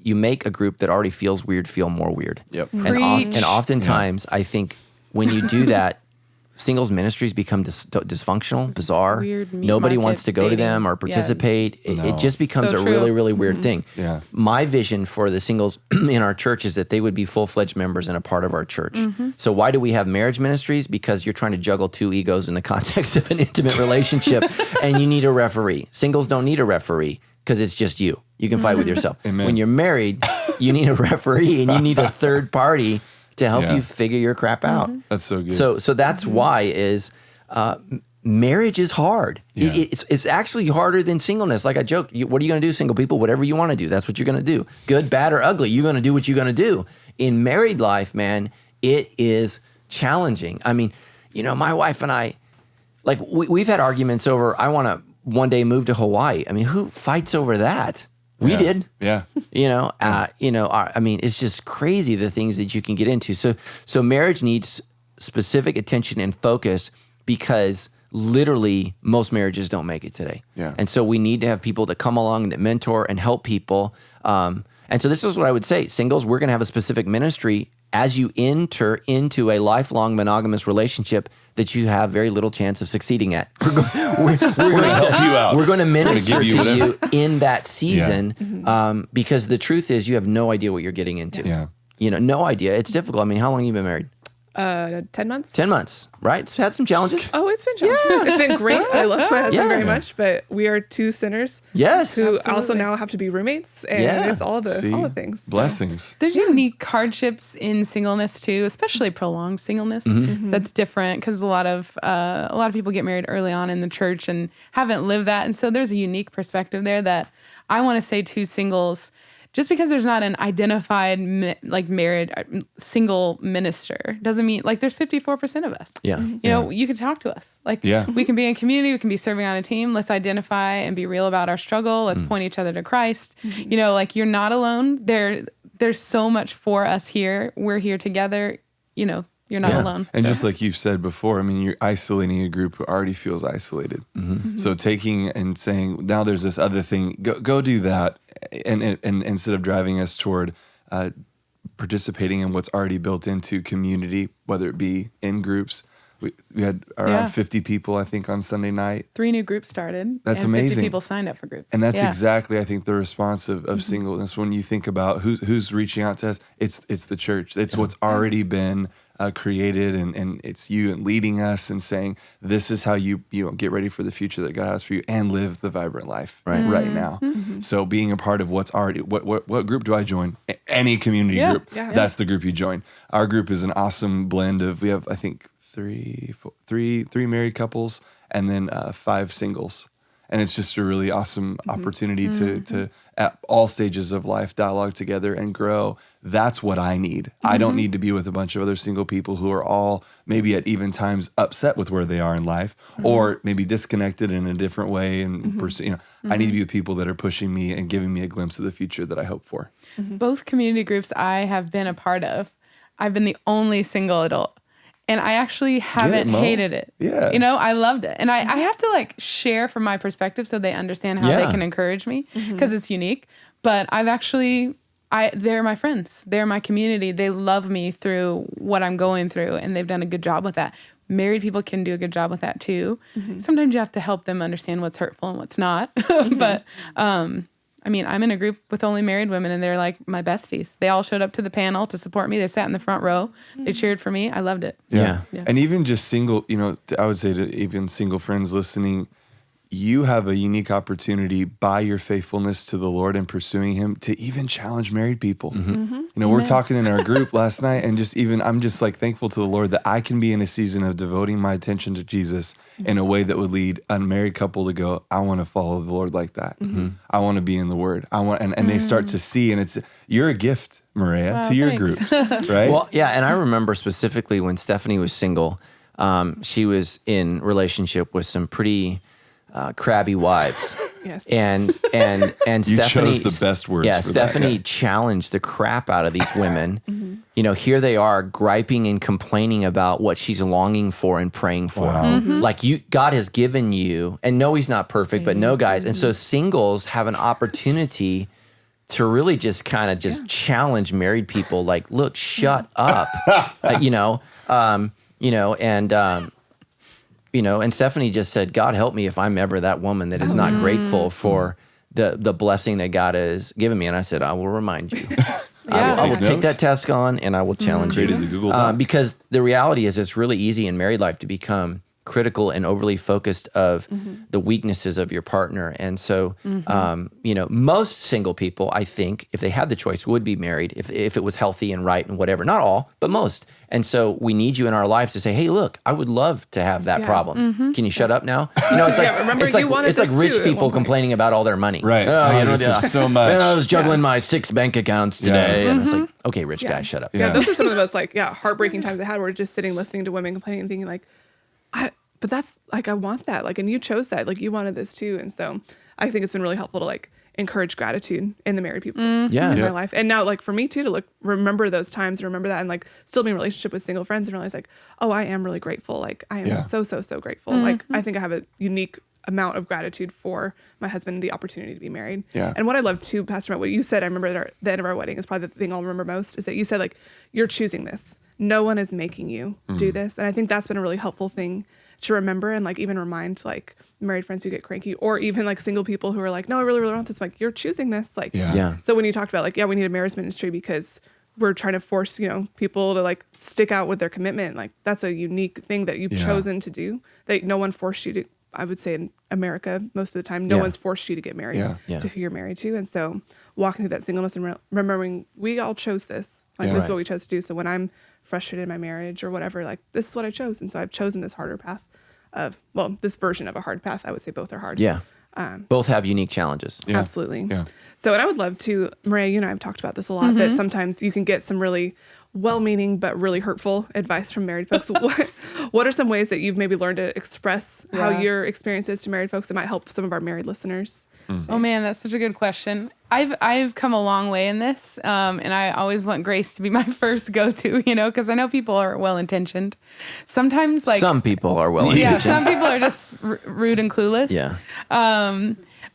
make a group that already feels weird feel more weird. Yep. And oftentimes, I think when you do that, singles ministries become dysfunctional, bizarre. Weird meat Nobody market wants to go to dating. them or participate. It just becomes So a true. really, really weird thing. Yeah. My vision for the singles in our church is that they would be full-fledged members and a part of our church. So why do we have marriage ministries? Because you're trying to juggle two egos in the context of an intimate relationship, and you need a referee. Singles don't need a referee because it's just you. You can fight with yourself. Amen. When you're married, you need a referee and you need a third party to help you figure your crap out. That's so good. So that's why is marriage is hard. Yeah. It's actually harder than singleness. Like I joked, what are you going to do, single people? Whatever you want to do, that's what you're going to do. Good, bad, or ugly, you're going to do what you're going to do. In married life, man, it is challenging. I mean, my wife and I, like we've had arguments over, I want to one day move to Hawaii. I mean, who fights over that? We did. Yeah. I mean, it's just crazy the things that you can get into. So marriage needs specific attention and focus because literally most marriages don't make it today. Yeah. And so we need to have people that come along that mentor and help people. And so this is what I would say. Singles, we're going to have a specific ministry as you enter into a lifelong monogamous relationship that you have very little chance of succeeding at. We're going to help you out. We're going to minister give you to you whatever. in that season because the truth is you have no idea what you're getting into. Yeah. No idea. It's difficult. I mean, how long have you been married? 10 months. 10 months, right? It's had some challenges. Oh, it's been challenging. It's been great. I love my husband very much, but we are two sinners Yes. who also now have to be roommates, and it's all the things. Blessings. There's unique hardships in singleness too, especially prolonged singleness. That's different because a lot of people get married early on in the church and haven't lived that, and so there's a unique perspective there that I want to say to singles. Just because there's not an identified married single minister doesn't mean there's 54% of us. Yeah. You can talk to us. We can be in community. We can be serving on a team. Let's identify and be real about our struggle. Let's point each other to Christ. You're not alone. There's so much for us here. We're here together. You're not alone. And just like you've said before, I mean, you're isolating a group who already feels isolated. So taking and saying, now there's this other thing, go do that. And instead of driving us toward participating in what's already built into community, whether it be in groups. We had around 50 people, I think, on Sunday night. 3 new groups started. That's and amazing. 50 people signed up for groups. And that's exactly, I think, the response of singleness. When you think about who's reaching out to us, it's the church. It's what's already been created, and it's you and leading us and saying, this is how you get ready for the future that God has for you and live the vibrant life right now. So being a part of what's already, what group do I join? Any community group. Yeah. That's the group you join. Our group is an awesome blend of, we have, I think, three married couples and then 5 singles. And it's just a really awesome opportunity to at all stages of life, dialogue together and grow. That's what I need. I don't need to be with a bunch of other single people who are all maybe at even times upset with where they are in life or maybe disconnected in a different way. And I need to be with people that are pushing me and giving me a glimpse of the future that I hope for. Both community groups I have been a part of, I've been the only single adult. And I actually haven't hated it. Yeah. I loved it. And I have to like share from my perspective so they understand how they can encourage me because it's unique. But they're my friends. They're my community. They love me through what I'm going through, and they've done a good job with that. Married people can do a good job with that too. Sometimes you have to help them understand what's hurtful and what's not. But I'm in a group with only married women, and they're like my besties. They all showed up to the panel to support me. They sat in the front row. They cheered for me. I loved it. Yeah. And even just single, I would say to even single friends listening, you have a unique opportunity by your faithfulness to the Lord and pursuing Him to even challenge married people. We're talking in our group last night, and I'm just like thankful to the Lord that I can be in a season of devoting my attention to Jesus in a way that would lead a married couple to go, I want to follow the Lord like that. I want to be in the Word. And they start to see, and you're a gift, Maria, to your groups, right? Well, yeah, and I remember specifically when Stephanie was single, she was in relationship with some pretty crabby wives. Yes. And you Stephanie chose the best words. Yeah, for Stephanie that. challenged the crap out of these women. Here they are griping and complaining about what she's longing for and praying for. Wow. Like God has given you, and no, He's not perfect, but no, guys. And so singles have an opportunity to really just kind of challenge married people. Like, look, shut up, and Stephanie just said, God help me if I'm ever that woman that is not grateful for the blessing that God has given me. And I said, I will remind you. I will take that task on, and I will challenge you. Created the Google Doc. Because the reality is it's really easy in married life to become critical and overly focused of the weaknesses of your partner. And so, most single people, I think, if they had the choice, would be married if it was healthy and right and whatever. Not all, but most. And so we need you in our lives to say, hey, look, I would love to have that problem. Can you shut up now? It's like, remember, it's like rich people complaining about all their money. Right. There's so much. I was juggling my 6 bank accounts today. And it's like, okay, rich guy, shut up. Yeah, those are some of the most heartbreaking times I had, where just sitting, listening to women complaining and thinking like, but that's like, I want that. Like, and you chose that. Like, you wanted this too. And so I think it's been really helpful to like encourage gratitude in the married people in my life. And now, like, for me too, to remember those times, remember that, and like still be in a relationship with single friends and realize like, oh, I am really grateful. Like, I am so grateful. Like, I think I have a unique amount of gratitude for my husband and the opportunity to be married. Yeah. And what I love too, Pastor Matt, what you said, I remember at the end of our wedding is probably the thing I'll remember most, is that you said like, you're choosing this. No one is making you do this. And I think that's been a really helpful thing to remember, and like even remind like married friends who get cranky, or even like single people who are like, no, I really, really want this. Like, you're choosing this. Like, so when you talked about like, we need a marriage ministry because we're trying to force, people to like stick out with their commitment. Like, that's a unique thing that you've chosen to do, that no one forced you to. I would say in America, most of the time, no one's forced you to get married to who you're married to. And so walking through that singleness and remembering we all chose this. Like, this is what we chose to do. So when I'm frustrated in my marriage or whatever, like, this is what I chose. And so I've chosen this harder path this version of a hard path. I would say both are hard. Yeah. Both have unique challenges. Yeah. Absolutely. Yeah. So, and I would love to, Maria, you and I have talked about this a lot, that sometimes you can get some really well-meaning but really hurtful advice from married folks. What are some ways that you've maybe learned to express how your experience is to married folks that might help some of our married listeners? Oh man, that's such a good question. I've come a long way in this, and I always want grace to be my first go-to, because I know people are well-intentioned. Sometimes, like, some people are well-intentioned. Yeah, some people are just rude and clueless. Yeah.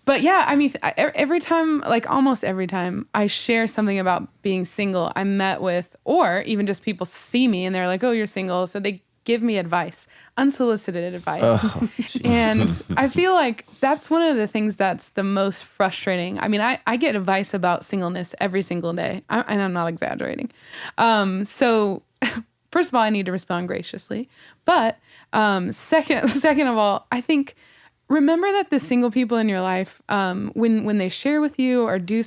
But yeah, I mean, every time, like almost every time I share something about being single, I'm met with, or even just people see me and they're like, "Oh, you're single," so they give me advice, unsolicited advice. Oh, and I feel like that's one of the things that's the most frustrating. I mean, I get advice about singleness every single day, and I'm not exaggerating. So first of all, I need to respond graciously. But second of all, I think remember that the single people in your life, when they share with you or do,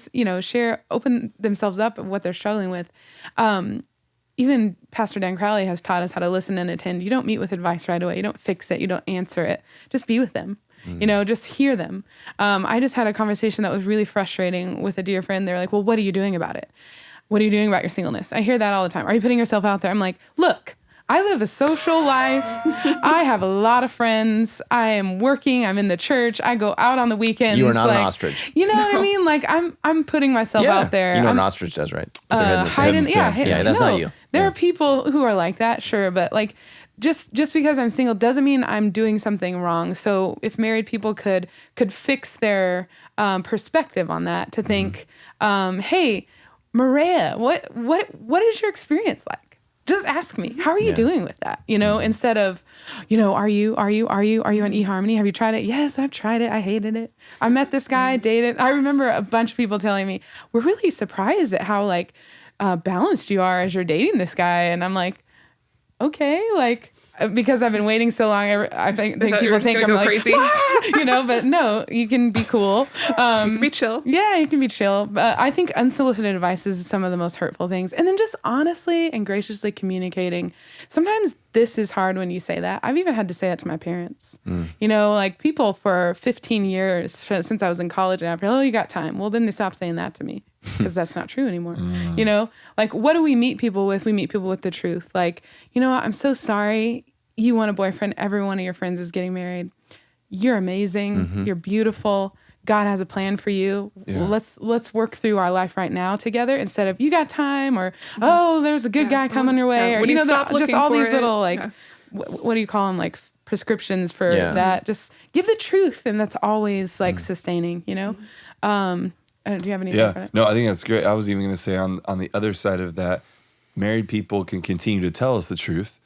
open themselves up of what they're struggling with, even Pastor Dan Crowley has taught us how to listen and attend. You don't meet with advice right away. You don't fix it. You don't answer it. Just be with them. just hear them. I just had a conversation that was really frustrating with a dear friend. They're like, well, what are you doing about it? What are you doing about your singleness? I hear that all the time. Are you putting yourself out there? I'm like, look, I live a social life. I have a lot of friends. I am working. I'm in the church. I go out on the weekends. You are not an ostrich. You know what I mean? Like I'm putting myself out there. You know what an ostrich does, right? Put their head in the sand. Hiding. That's not you. There are people who are like that, sure, but like just because I'm single doesn't mean I'm doing something wrong. So if married people could fix their perspective on that to think, hey, Maria, what is your experience like? Just ask me, how are you doing with that? Instead of, are you on eHarmony? Have you tried it? Yes, I've tried it. I hated it. I met this guy, dated. I remember a bunch of people telling me, we're really surprised at how like balanced you are as you're dating this guy. And I'm like, okay, like, because I've been waiting so long, I think people think I'm like, crazy. But no, you can be cool. You can be chill. Yeah, you can be chill. But I think unsolicited advice is some of the most hurtful things. And then just honestly and graciously communicating. Sometimes this is hard when you say that. I've even had to say that to my parents. Like people for 15 years, since I was in college and after, oh, you got time. Well, then they stopped saying that to me. Because that's not true anymore. Like, what do we meet people with? We meet people with the truth. Like, you know what? I'm so sorry. You want a boyfriend. Every one of your friends is getting married. You're amazing. You're beautiful. God has a plan for you. Yeah. Let's work through our life right now together instead of you got time or, oh, there's a good guy coming your way. Or, just all these little, like, what do you call them? Like prescriptions for that. Just give the truth. And that's always like sustaining, do you have anything for that? No, I think that's great. I was even going to say on the other side of that, married people can continue to tell us the truth.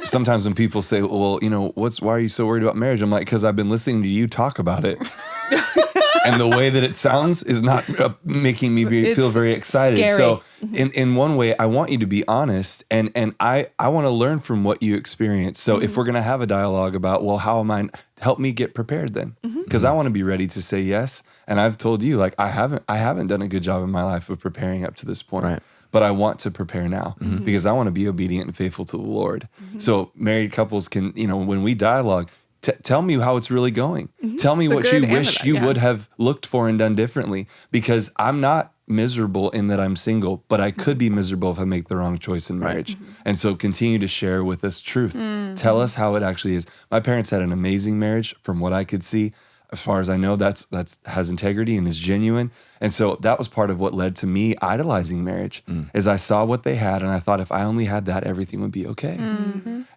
Sometimes when people say, well, why are you so worried about marriage? I'm like, because I've been listening to you talk about it. And the way that it sounds is not making me feel very excited. Scary. So in one way, I want you to be honest and I want to learn from what you experience. So if we're going to have a dialogue about, well, help me get prepared then. Because I want to be ready to say yes. And I've told you, like, I haven't done a good job in my life of preparing up to this point. Right. But I want to prepare now because I want to be obedient and faithful to the Lord. So married couples can, when we dialogue, tell me how it's really going. Tell me what you wish you would have looked for and done differently, because I'm not miserable in that I'm single, but I could be miserable if I make the wrong choice in marriage. And so continue to share with us truth. Tell us how it actually is. My parents had an amazing marriage from what I could see. As far as I know, that's has integrity and is genuine. And so that was part of what led to me idolizing marriage, is I saw what they had and I thought if I only had that, everything would be okay.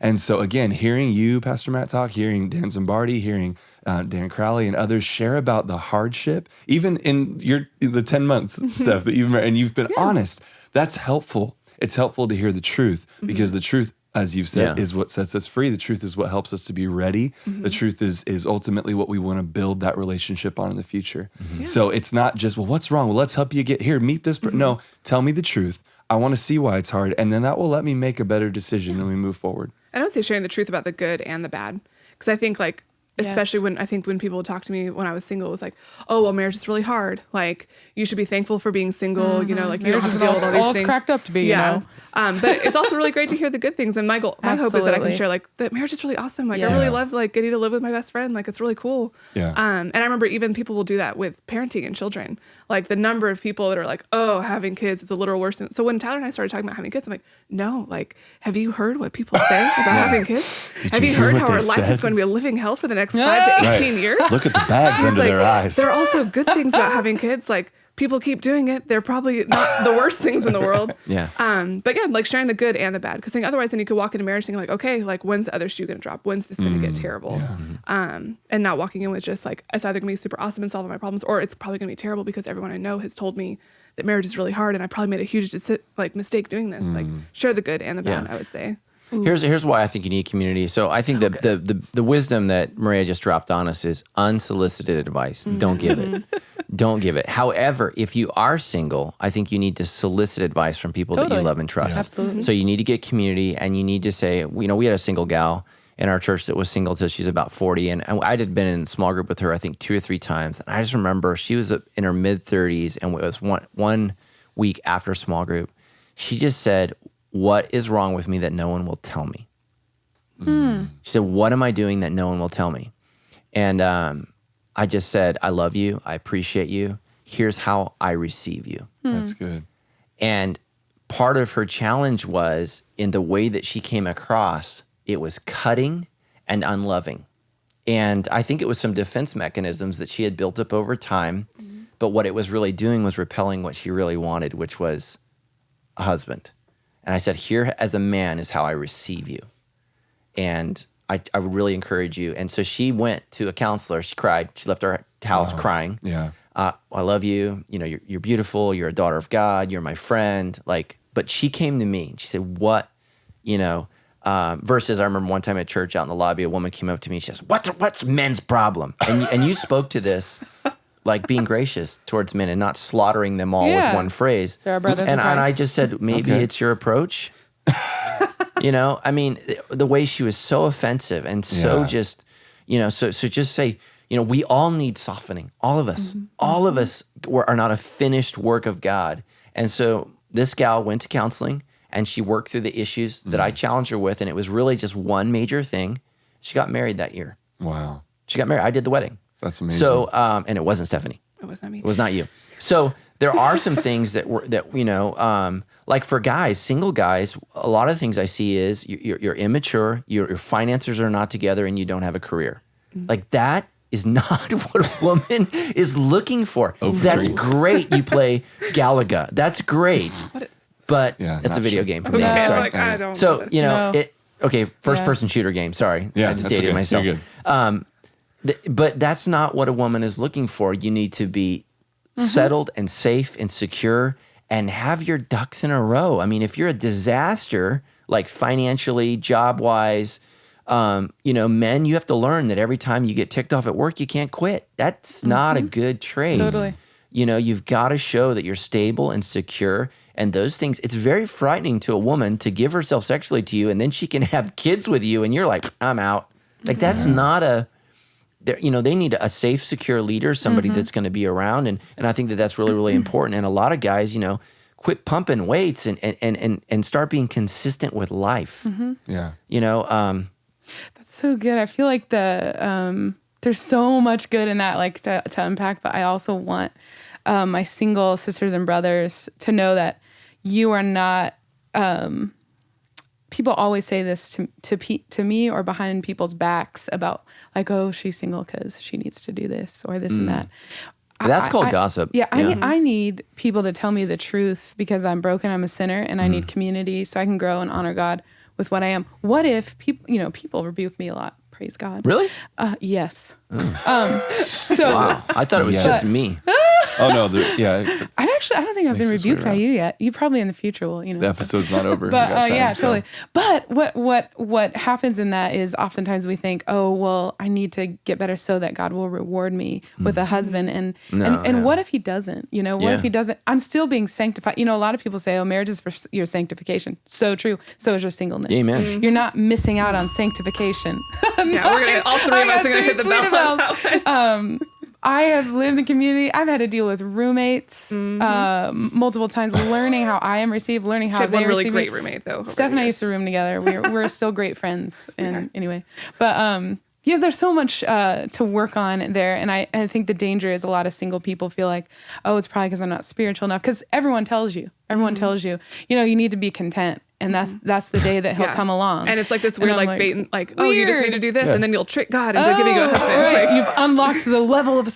And so again, hearing you, Pastor Matt, talk, hearing Dan Zimbardi, hearing Dan Crowley and others share about the hardship, even in the 10 months stuff that you've been honest, that's helpful. It's helpful to hear the truth because the truth, as you've said, is what sets us free. The truth is what helps us to be ready. The truth is ultimately what we want to build that relationship on in the future. So it's not just, well, what's wrong? Well, let's help you get here. Meet this. No, tell me the truth. I want to see why it's hard. And then that will let me make a better decision when we move forward. I would say sharing the truth about the good and the bad. Because I think like, especially when people would talk to me when I was single, it was like, oh, well, marriage is really hard. Like, you should be thankful for being single. Like, you don't have to deal with all these things. It's cracked up to be, But it's also really great to hear the good things. And my hope is that I can share, like, that marriage is really awesome. Like, I really love, like, getting to live with my best friend. Like, it's really cool. Yeah. And I remember even people will do that with parenting and children. Like, the number of people that are like, oh, having kids is a literal worst thing. So when Tyler and I started talking about having kids, I'm like, no, like, have you heard what people say about having kids? Have you heard how our life is going to be a living hell for the next 5 to 18 years? Look at the bags under their eyes. There are also good things about having kids. Like, people keep doing it. They're probably not the worst things in the world. But yeah, like sharing the good and the bad. Because otherwise then you could walk into marriage thinking like, okay, like when's the other shoe going to drop? When's this going to get terrible? And not walking in with just like, it's either going to be super awesome and solving my problems, or it's probably going to be terrible because everyone I know has told me that marriage is really hard and I probably made a huge mistake doing this. Like, share the good and the bad, I would say. Here's why I think you need community. So I think that the wisdom that Maria just dropped on us is unsolicited advice. Don't give it. Don't give it. However, if you are single, I think you need to solicit advice from people that you love and trust. Absolutely. So you need to get community, and you need to say, we had a single gal in our church that was single till she's about 40, and I had been in a small group with her, I think 2 or 3 times. And I just remember she was in her mid-30s, and it was one week after small group. She just said, what is wrong with me that no one will tell me? She said, what am I doing that no one will tell me? And I just said, I love you. I appreciate you. Here's how I receive you. That's good. And part of her challenge was in the way that she came across, it was cutting and unloving. And I think it was some defense mechanisms that she had built up over time. Mm-hmm. But what it was really doing was repelling what she really wanted, which was a husband. And I said, here as a man is how I receive you. And I would really encourage you. And so she went to a counselor. She cried. She left her house crying. Yeah. I love you. You know, you're beautiful. You're a daughter of God. You're my friend. But she came to me and she said, what, versus I remember one time at church out in the lobby, a woman came up to me. She says, what's men's problem? And you spoke to this, like being gracious towards men and not slaughtering them all with one phrase. They're our brothers and in Christ. I just said, maybe it's your approach. The way she was so offensive and so just, so just say, we all need softening. All of us. Mm-hmm. All of us are not a finished work of God. And so this gal went to counseling and she worked through the issues that I challenged her with. And it was really just one major thing. She got married that year. Wow. She got married. I did the wedding. That's amazing. So, and it wasn't Stephanie. It was not me. It was not you. So there are some things like for guys, single guys, a lot of things I see is you're immature, your finances are not together, and you don't have a career. Mm-hmm. Like that is not what a woman is looking for. That's great. You play Galaga. That's great. But it's a video game for me. Okay, Sorry. I don't So, know first-person shooter game. Sorry. Yeah, I just dated myself. You're good. But that's not what a woman is looking for. You need to be settled and safe and secure and have your ducks in a row. I mean, if you're a disaster, like financially, job-wise, men, you have to learn that every time you get ticked off at work, you can't quit. That's not a good trait. Totally. You've got to show that you're stable and secure. And those things, it's very frightening to a woman to give herself sexually to you and then she can have kids with you and you're like, I'm out. Like that's not they need a safe, secure leader, somebody that's going to be around. And I think that's really, really important. And a lot of guys, quit pumping weights and start being consistent with life. Mm-hmm. Yeah. That's so good. I feel like there's so much good in that, like to unpack, but I also want my single sisters and brothers to know that you are not, people always say this to me or behind people's backs about like, oh, she's single because she needs to do this or this and that. That's called gossip. Yeah, I need people to tell me the truth because I'm broken, I'm a sinner, and I need community so I can grow and honor God with what I am. What if people rebuke me a lot? Praise God. Really? Yes. So wow. I thought it was just me. Oh no, I don't think I've been rebuked by you yet. You probably in the future will, The episode's not over. But totally. But what happens in that is oftentimes we think, oh well, I need to get better so that God will reward me with a husband. And what if He doesn't? What if He doesn't? I'm still being sanctified. A lot of people say, oh, marriage is for your sanctification. So true. So is your singleness. Amen. Mm-hmm. You're not missing out on sanctification. Yeah, we're gonna all three of us are gonna hit the bell. I have lived in community. I've had to deal with roommates multiple times, learning how I am received, learning how they receive me. She had one really great roommate, though. Steph and I used to room together. We're still great friends. And anyway, but there's so much to work on there. And I think the danger is a lot of single people feel like, oh, it's probably because I'm not spiritual enough. Because everyone tells you, you need to be content. And that's the day that He'll come along. And it's like this weird, like bait and like, oh, you just need to do this, and then you'll trick God into giving you a husband. Right. Like, you've unlocked the level of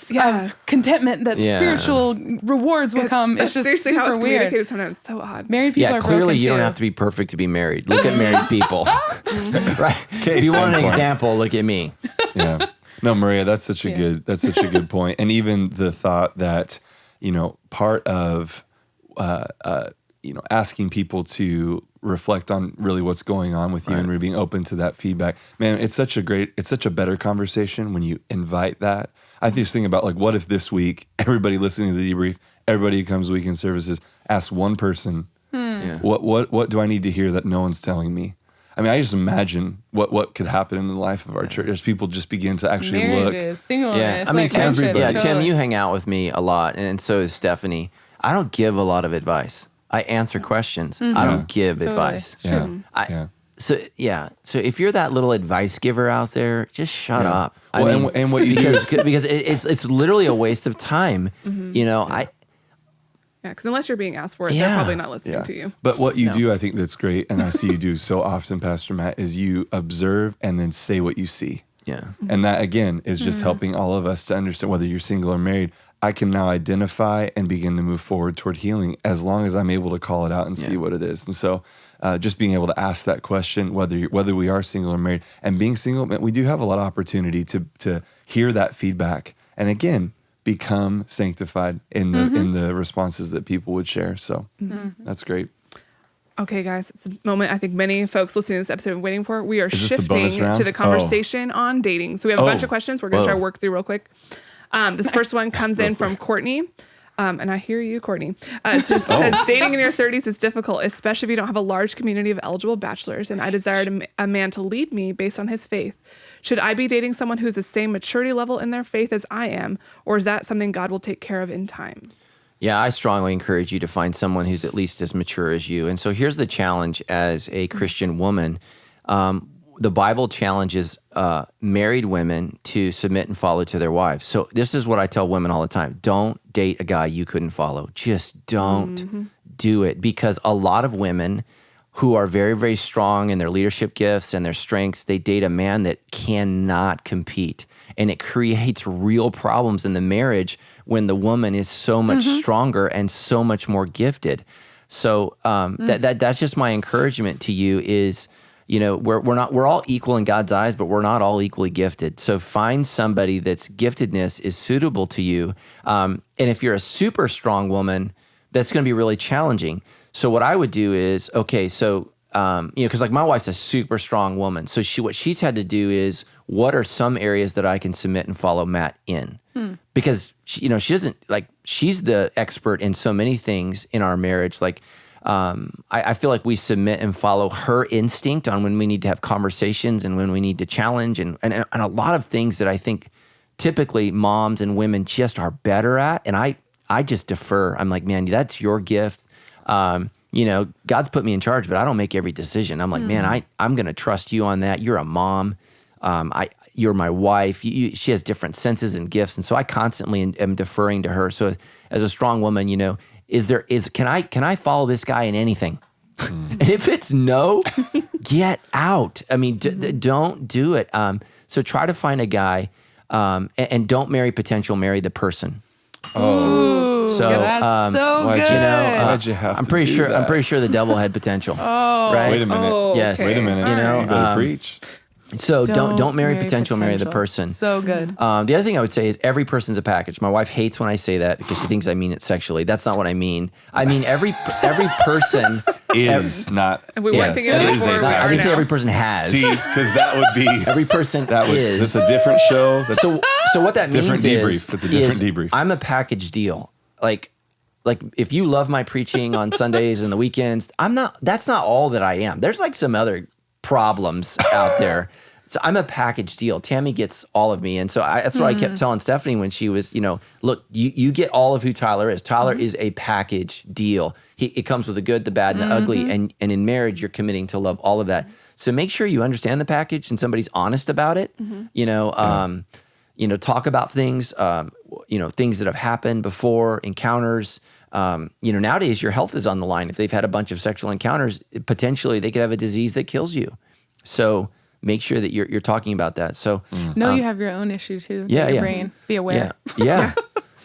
contentment that spiritual rewards will come. It's just seriously super how it's weird. Communicated sometimes. It's so odd. Married people are clearly broken you don't too. have to be perfect to be married. Look at married people. Right? If you want an example, look at me. Yeah. No, Maria, that's such a good point. And even the thought that, part of asking people to reflect on really what's going on with you and being open to that feedback. Man, it's such a better conversation when you invite that. I just think about like, what if this week, everybody listening to the debrief, everybody who comes to weekend services, asks one person, what do I need to hear that no one's telling me? I mean, I just imagine what could happen in the life of our church as people just begin to actually Marriages, singleness. Yeah, I mean, Tim, totally. Tim, you hang out with me a lot, and so is Stephanie. I don't give a lot of advice. I answer questions. I don't give advice. It's true. So if you're that little advice giver out there, just shut up. Well, and what you because it's literally a waste of time. Because unless you're being asked for it, they're probably not listening to you. But what you do, I think that's great, and I see you do so often, Pastor Matt, is you observe and then say what you see. Yeah. And that, again, is just helping all of us to understand whether you're single or married. I can now identify and begin to move forward toward healing as long as I'm able to call it out and see what it is. And so just being able to ask that question, whether we are single or married, and being single, we do have a lot of opportunity to hear that feedback. And again, become sanctified in the responses that people would share. So that's great. Okay, guys, it's a moment I think many folks listening to this episode are waiting for. We are shifting round? to the conversation on dating. So we have a bunch of questions we're going to try to work through real quick. This first one comes in from Courtney. And I hear you, Courtney. It just says, dating in your 30s is difficult, especially if you don't have a large community of eligible bachelors, and I desire a man to lead me based on his faith. Should I be dating someone who's the same maturity level in their faith as I am, or is that something God will take care of in time? Yeah, I strongly encourage you to find someone who's at least as mature as you. And so here's the challenge as a Christian woman. The Bible challenges married women to submit and follow to their wives. So this is what I tell women all the time. Don't date a guy you couldn't follow. Just don't do it, because a lot of women who are very, very strong in their leadership gifts and their strengths, they date a man that cannot compete. And it creates real problems in the marriage when the woman is so much stronger and so much more gifted. So that's just my encouragement to you is, we're all equal in God's eyes, but we're not all equally gifted. So find somebody that's giftedness is suitable to you. And if you're a super strong woman, that's going to be really challenging. So what I would do is, because like my wife's a super strong woman. So what she's had to do is, what are some areas that I can submit and follow Matt in? Because she doesn't, like, she's the expert in so many things in our marriage. Like, I feel like we submit and follow her instinct on when we need to have conversations and when we need to challenge and a lot of things that I think typically moms and women just are better at. And I just defer. I'm like, man, that's your gift. God's put me in charge, but I don't make every decision. I'm like, man, I'm going to trust you on that. You're a mom. You're my wife. She has different senses and gifts. And so I constantly am deferring to her. So as a strong woman, can I follow this guy in anything? And if it's no, get out. I mean, don't do it. So try to find a guy, and don't marry potential, marry the person. Oh, so that's so good. Why'd you have I'm pretty sure the devil had potential. Right? Wait a minute. Oh, Yes. okay. Wait a minute. You better preach. So don't marry potential, marry the person. So good. The other thing I would say is every person's a package. My wife hates when I say that because she thinks I mean it sexually. That's not what I mean. I mean every person is not. And we weren't thinking that of it is a before. package. I didn't say every person has. See, because that would be Every person is. That's a different show. That's So what that different means debrief. It's a different debrief. I'm a package deal. Like if you love my preaching on Sundays and the weekends, that's not all that I am. There's like some other problems out there. So I'm a package deal. Tammy gets all of me. And so that's what I kept telling Stephanie when she was, look, you get all of who Tyler is. Tyler is a package deal. It comes with the good, the bad, and the ugly. And in marriage, you're committing to love all of that. So make sure you understand the package and somebody's honest about it. Talk about things, things that have happened before, encounters. Nowadays your health is on the line. If they've had a bunch of sexual encounters, potentially they could have a disease that kills you. So make sure that you're talking about that. So you have your own issue too. Yeah, your yeah. brain. Be aware. Yeah.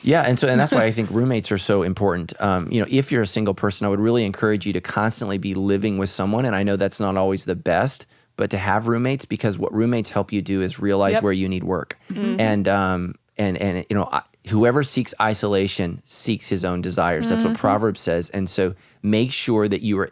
Yeah, and that's why I think roommates are so important. If you're a single person, I would really encourage you to constantly be living with someone. And I know that's not always the best, but to have roommates, because what roommates help you do is realize where you need work. And whoever seeks isolation seeks his own desires. That's what Proverbs says. And so make sure that you are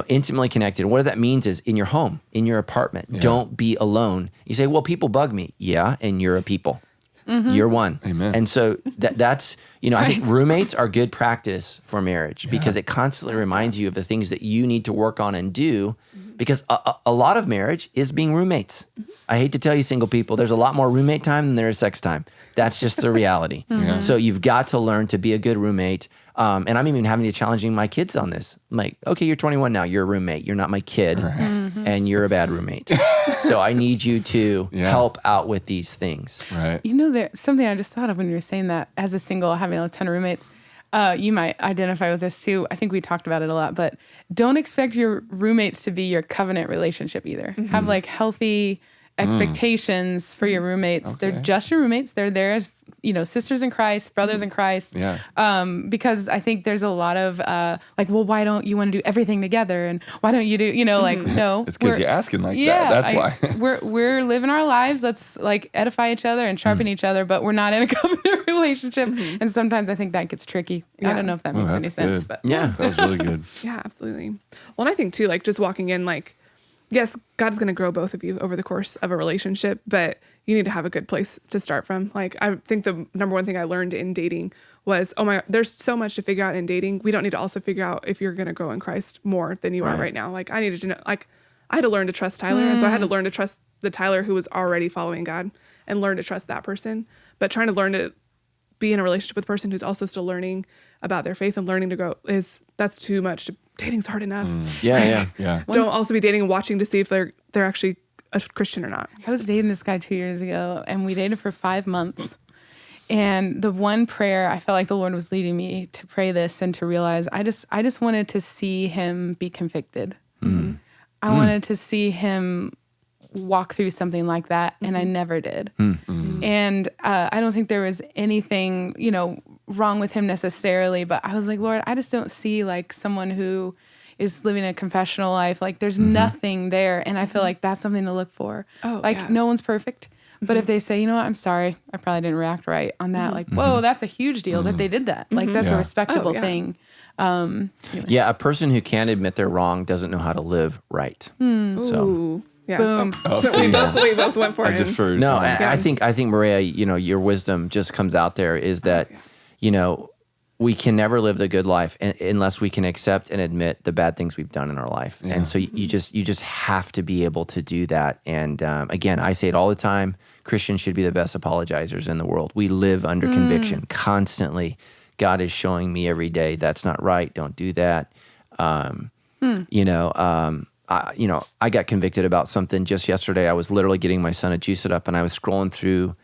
intimately connected. And what that means is in your home, in your apartment. Yeah. Don't be alone. You say, well, people bug me. Yeah, and you're a people. You're one. Amen. And so that's, I think roommates are good practice for marriage because it constantly reminds you of the things that you need to work on and do, because a lot of marriage is being roommates. I hate to tell you, single people, there's a lot more roommate time than there is sex time. That's just the reality. So you've got to learn to be a good roommate. And I'm even having to challenging my kids on this. I'm like, okay, you're 21 now. You're a roommate. You're not my kid, and you're a bad roommate. So I need you to help out with these things. Right. You know, there's something I just thought of when you were saying that. As a single, having a ton of roommates, you might identify with this too. I think we talked about it a lot, but don't expect your roommates to be your covenant relationship either. Have like healthy expectations for your roommates. Okay. They're just your roommates. They're there as, you know, sisters in Christ, brothers in Christ. Yeah. Because I think there's a lot of like, well, why don't you want to do everything together? And why don't you do, you know, like, no. It's because you're asking like that. That's why. we're living our lives. Let's like edify each other and sharpen each other, but we're not in a covenant relationship. And sometimes I think that gets tricky. I don't know if that makes any sense. Good. But Yeah. That was really good. Yeah, absolutely. Well, and I think too, like just walking in, like, yes, God is going to grow both of you over the course of a relationship, but you need to have a good place to start from. Like, I think the number one thing I learned in dating was, there's so much to figure out in dating. We don't need to also figure out if you're going to grow in Christ more than you are right now. Like, I needed to know, like, I had to learn to trust Tyler. And so I had to learn to trust the Tyler who was already following God and learn to trust that person. But trying to learn to be in a relationship with a person who's also still learning about their faith and learning to grow that's too much. Dating's hard enough. Yeah. Don't also be dating and watching to see if they're actually a Christian or not. I was dating this guy 2 years ago, and we dated for 5 months. And the one prayer, I felt like the Lord was leading me to pray this and to realize I just wanted to see him be convicted. I wanted to see him walk through something like that, and I never did. And I don't think there was anything, you know, wrong with him necessarily, but I was like, Lord, I just don't see like someone who is living a confessional life. Like there's nothing there. And I feel like that's something to look for. No one's perfect. But if they say, you know what, I'm sorry, I probably didn't react right on that. Like, whoa, that's a huge deal that they did that. Like that's a respectable thing. Yeah, a person who can't admit they're wrong doesn't know how to live right. So. Ooh. Yeah. Boom. So we both went for I it. deferred. No, I think Maria, you know, your wisdom just comes out there is that, you know, we can never live the good life unless we can accept and admit the bad things we've done in our life. Yeah. And so you just have to be able to do that. And again, I say it all the time, Christians should be the best apologizers in the world. We live under conviction constantly. God is showing me every day, that's not right, don't do that. You know, I got convicted about something just yesterday. I was literally getting my son a Juice It Up, and I was scrolling through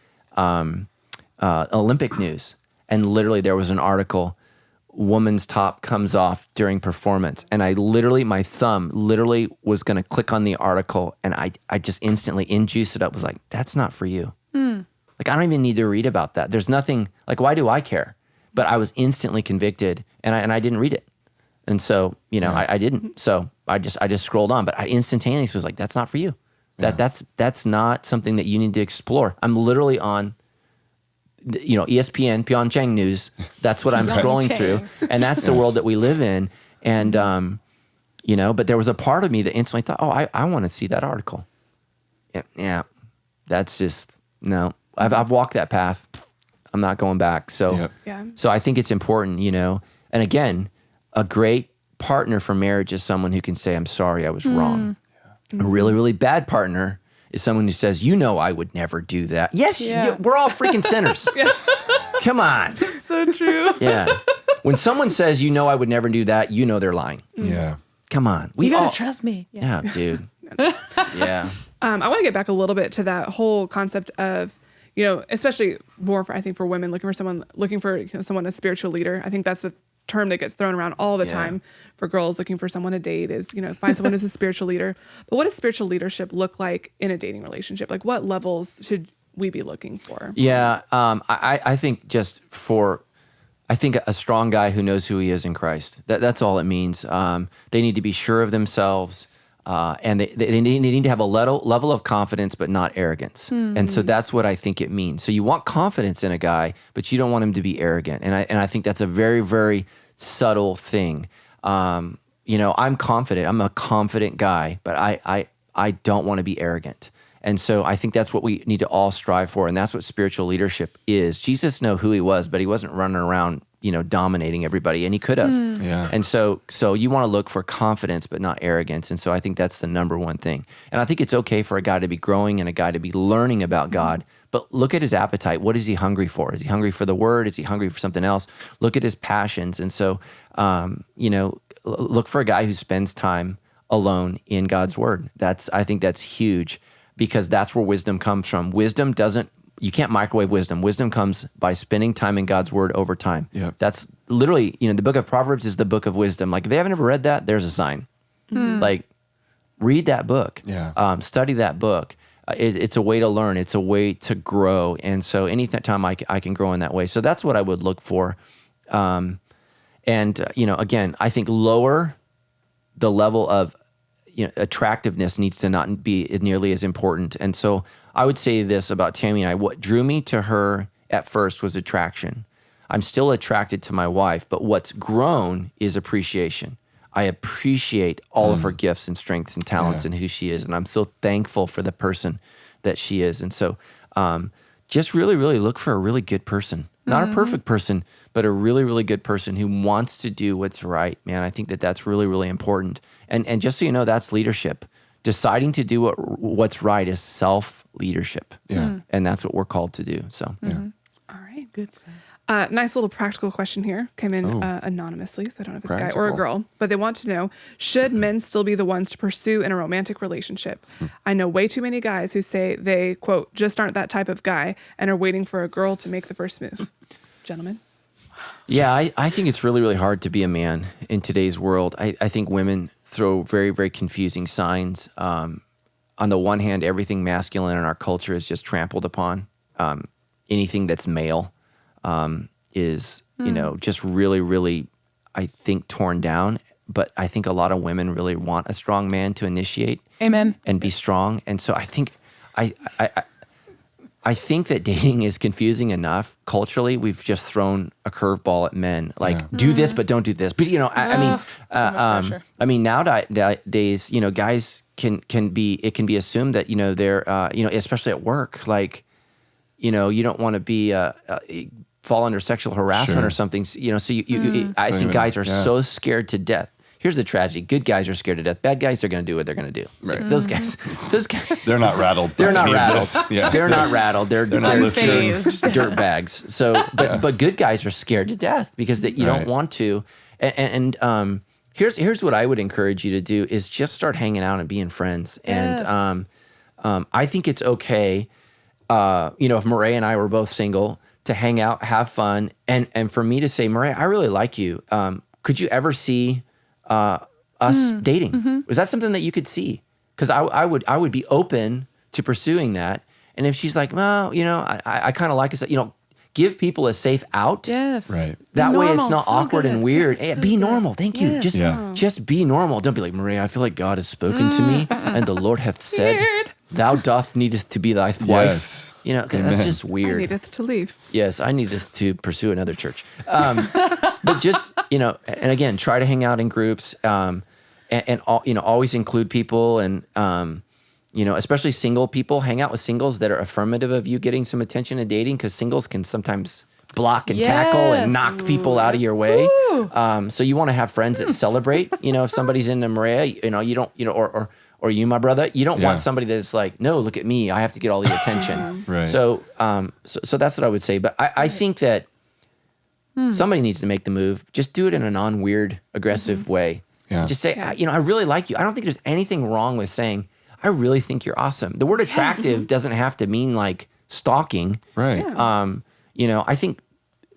Olympic news, and literally there was an article, woman's top comes off during performance, and my thumb literally was going to click on the article, and I just instantly in Juice It Up was like, that's not for you. Like, I don't even need to read about that. There's nothing, like, why do I care? But I was instantly convicted, and I didn't read it. And so, you know, I didn't. So I just scrolled on, but I instantaneously was like, that's not for you. That's not something that you need to explore. I'm literally on, you know, ESPN, Pyeongchang News. That's what I'm scrolling through. And that's the world that we live in. And, you know, but there was a part of me that instantly thought, oh, I want to see that article. Yeah. That's just, no. I've walked that path. I'm not going back. So, so I think it's important, you know, and again, a great partner for marriage is someone who can say, I'm sorry, I was wrong. A really, really bad partner is someone who says, you know, I would never do that. Yes, we're all freaking sinners. Come on. So true. Yeah. When someone says, you know, I would never do that, you know they're lying. Yeah. Come on. You gotta trust me. Yeah, dude. Yeah. I want to get back a little bit to that whole concept of, you know, especially more for, I think, for women looking for you know, someone, a spiritual leader. I think that's the term that gets thrown around all the time for girls looking for someone to date is, you know, find someone who's a spiritual leader. But what does spiritual leadership look like in a dating relationship? Like, what levels should we be looking for? Yeah. I think I think a strong guy who knows who he is in Christ. That's all it means. They need to be sure of themselves. And they need to have a level of confidence, but not arrogance. And so that's what I think it means. So you want confidence in a guy, but you don't want him to be arrogant. And I think that's a very, very subtle thing. You know, I'm confident. I'm a confident guy, but I don't want to be arrogant. And so I think that's what we need to all strive for. And that's what spiritual leadership is. Jesus knew who he was, but he wasn't running around, you know, dominating everybody, and he could have. Yeah. And so you want to look for confidence, but not arrogance. And so I think that's the number one thing. And I think it's okay for a guy to be growing and a guy to be learning about God, but look at his appetite. What is he hungry for? Is he hungry for the word? Is he hungry for something else? Look at his passions. And so, look for a guy who spends time alone in God's word. I think that's huge, because that's where wisdom comes from. You can't microwave wisdom. Wisdom comes by spending time in God's word over time. Yep. That's literally, the book of Proverbs is the book of wisdom. Like, if they haven't ever read that, there's a sign. Like, read that book. Yeah. Study that book. It's a way to learn. It's a way to grow. And so anytime I can grow in that way. So that's what I would look for. Again, I think lower the level of attractiveness needs to not be nearly as important. And so I would say this about Tammy and I. What drew me to her at first was attraction. I'm still attracted to my wife, but what's grown is appreciation. I appreciate all of her gifts and strengths and talents and who she is. And I'm so thankful for the person that she is. And so just really, really look for a really good person. Not a perfect person, but a really, really good person who wants to do what's right, man. I think that's really, really important. And just so you know, that's leadership. Deciding to do what's right is self-leadership. Yeah. And that's what we're called to do. So, All right. Good stuff. Nice little practical question here. Came in anonymously, so I don't know if it's a guy or a girl. But they want to know, should men still be the ones to pursue in a romantic relationship? I know way too many guys who say they, quote, just aren't that type of guy and are waiting for a girl to make the first move. Gentlemen? Yeah, I think it's really, really hard to be a man in today's world. I think women throw very, very confusing signs. On the one hand, everything masculine in our culture is just trampled upon. Anything that's male is, just really, really, I think, torn down. But I think a lot of women really want a strong man to initiate. Amen. And be strong. And so I think I think that dating is confusing enough. Culturally, we've just thrown a curveball at men, like do this, but don't do this. But I mean, nowadays, guys can be assumed that they're especially at work, like you don't want to be fall under sexual harassment or something. So I think guys are so scared to death. Here's the tragedy. Good guys are scared to death. Bad guys are going to do what they're going to do. Right. Those guys. They're not rattled. They're not rattled. Yeah. They're not rattled. They're unfazed. dirt bags. So, but good guys are scared to death because you don't want to. And here's what I would encourage you to do is just start hanging out and being friends. Yes. And I think it's okay, if Murray and I were both single, to hang out, have fun, and for me to say, Murray, I really like you. Could you ever see us dating? Was that something that you could see? Because I would be open to pursuing that. And if she's like, well, I kind of like it, give people a safe out. Yes. Right. That way it's not So awkward good. and weird. Yes, Hey, be normal. Thank you. Yes. Just be normal. Don't be like, Maria, I feel like God has spoken to me and the Lord hath said, Weird. thou doth needeth to be thy wife. Yes. 'Cause that's just I weird. needeth to leave. Yes, I need to pursue another church. But just, and again, try to hang out in groups, and always include people, and especially single people. Hang out with singles that are affirmative of you getting some attention and dating, because singles can sometimes block and tackle and knock people out of your way. So you want to have friends that celebrate. If somebody's into Maria, you don't, or you, my brother, you don't want somebody that's like, no, look at me, I have to get all the attention. Right. So that's what I would say. But I think that somebody needs to make the move. Just do it in a non-weird, aggressive way. Yeah. Just say, I really like you. I don't think there's anything wrong with saying, I really think you're awesome. The word attractive doesn't have to mean like stalking. Right. Yeah. I think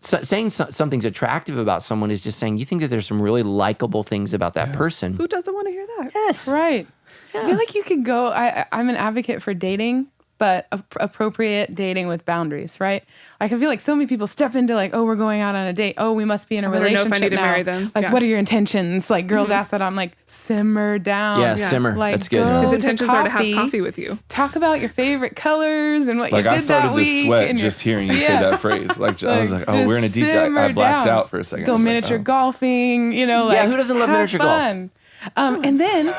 saying something's attractive about someone is just saying you think that there's some really likable things about that person. Who doesn't want to hear that? Yes. Right. I feel like you could go, I'm an advocate for dating, but appropriate dating with boundaries, right? Like, I feel like so many people step into like, oh, we're going out on a date. Oh, we must be in a relationship know if I need to now. marry them. Like, Yeah. what are your intentions? Like, girls ask that. I'm like, simmer down. Yeah, simmer. Like, That's good. go His to intentions are to have coffee with you. Talk about your favorite colors and what Like you did I started that to week. sweat and just hearing you say that phrase. Like I was like, oh, we're in a just detail. I simmer blacked down. out for a second. I Go was like, miniature oh. golfing, Yeah, who doesn't love have miniature golf? fun. And then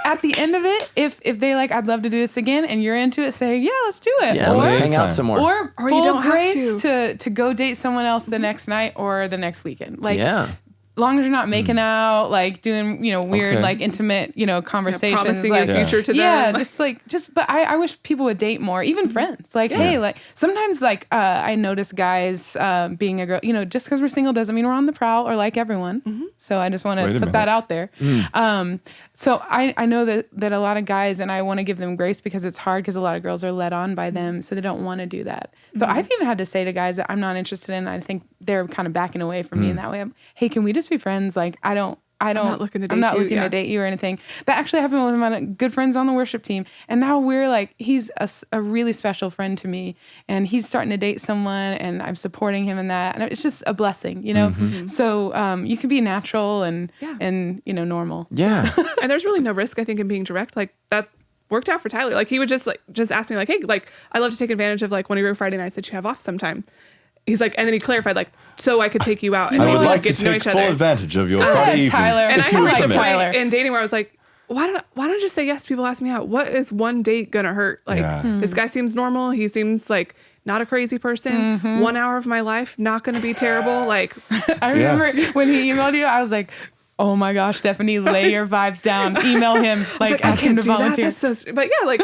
at the end of it, if they like, I'd love to do this again, and you're into it, say, yeah, let's do it. Yeah, or let's hang out some more. or Or you full don't have grace to go date someone else the next night or the next weekend. Like, Yeah. long as you're not making out, like doing, weird, like intimate, conversations, promising like your future to them. Yeah, but I wish people would date more, even friends. Like, hey, like sometimes like I notice guys being a girl, just because we're single doesn't mean we're on the prowl or like everyone. So I just want to put that out there. So I know that a lot of guys, and I want to give them grace because it's hard because a lot of girls are led on by them, so they don't want to do that. So I've even had to say to guys that I'm not interested in. I think they're kind of backing away from me in that way. Hey, can we just be friends? Like I'm not looking to date you or anything. That actually happened with my good friends on the worship team. And now we're like, he's a really special friend to me, and he's starting to date someone, and I'm supporting him in that. And it's just a blessing, So you can be natural and normal. Yeah. And there's really no risk, I think, in being direct. Like that worked out for Tyler. Like he would just ask me like, hey, like I love to take advantage of like one of your Friday nights that you have off sometime. He's like, and then he clarified, like, so I could take you out and I would maybe like to get to know take each full other. advantage of your Friday evening. Tyler. And I had reached a Tyler. point in dating where I was like, why don't I just say yes? People ask me out. What is one date gonna hurt? Like, this guy seems normal. He seems like not a crazy person. 1 hour of my life, not gonna be terrible. Like, I remember when he emailed you, I was like, oh my gosh, Stephanie, lay your vibes down. Email him, like ask him to volunteer. But yeah, like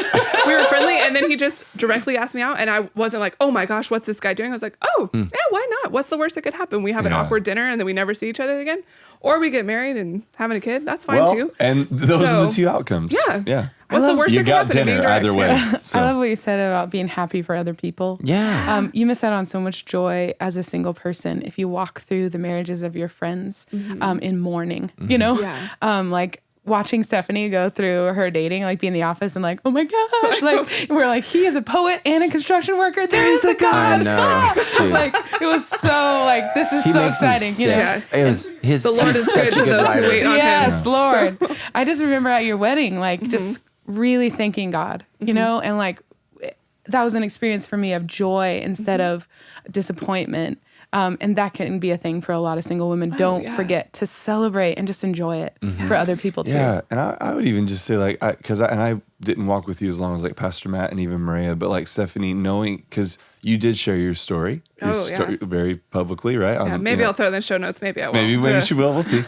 we were friendly, and then he just directly asked me out, and I wasn't like, oh my gosh, what's this guy doing? I was like, oh yeah, why not? What's the worst that could happen? We have an awkward dinner, and then we never see each other again, or we get married and having a kid. That's fine too. And those are the two outcomes. Yeah. What's the worst that could happen? You got dinner either way. So. I love what you said about being happy for other people. Yeah. You miss out on so much joy as a single person if you walk through the marriages of your friends in mourning, like watching Stephanie go through her dating, like be in the office and like, oh my gosh, like we're like, he is a poet and a construction worker. There is a God. I know. Like it was so like, this is so exciting. It was his. The Lord is good to those who wait on him. Yes, Lord. I just remember at your wedding, like just really thanking God, and like that was an experience for me of joy instead of disappointment. And that can be a thing for a lot of single women. Don't forget to celebrate and just enjoy it for other people too. Yeah, and I would even just say like, I didn't walk with you as long as like Pastor Matt and even Maria, but like Stephanie, knowing, because you did share your story, very publicly, right? Maybe I'll throw it in the show notes. Maybe I will. Maybe she will. We'll see.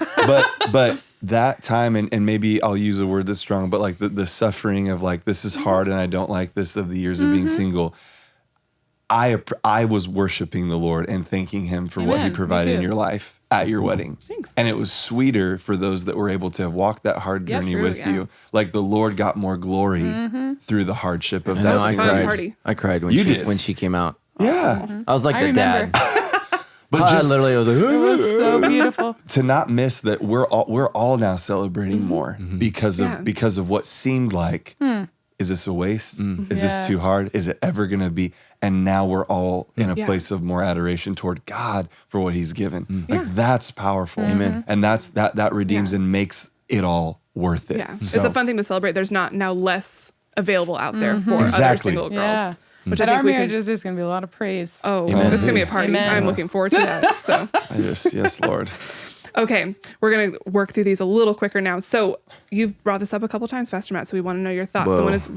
But that time, and maybe I'll use a word that's strong, but like the suffering of like, this is hard and I don't like this, of the years of being single. I was worshiping the Lord and thanking him for what he provided in your life at your wedding. Thanks. And it was sweeter for those that were able to have walked that hard journey with you. Like the Lord got more glory through the hardship of that. I cried when she came out. Yeah. I was like the dad. But I literally was like, it was so beautiful. To not miss that we're all now celebrating more because of what seemed like, is this a waste? Is this too hard? Is it ever going to be? And now we're all in a place of more adoration toward God for what he's given. Like that's powerful. Amen. And that redeems and makes it all worth it. Yeah. So, it's a fun thing to celebrate. There's not now less available out there for other single girls. Yeah. Which At I think our marriages, there's going to be a lot of praise. Oh, it's going to be a party. Amen. I'm looking forward to that. So, yes, Lord. Okay, we're going to work through these a little quicker now. So you've brought this up a couple times, Pastor Matt, so we want to know your thoughts. Whoa. Someone has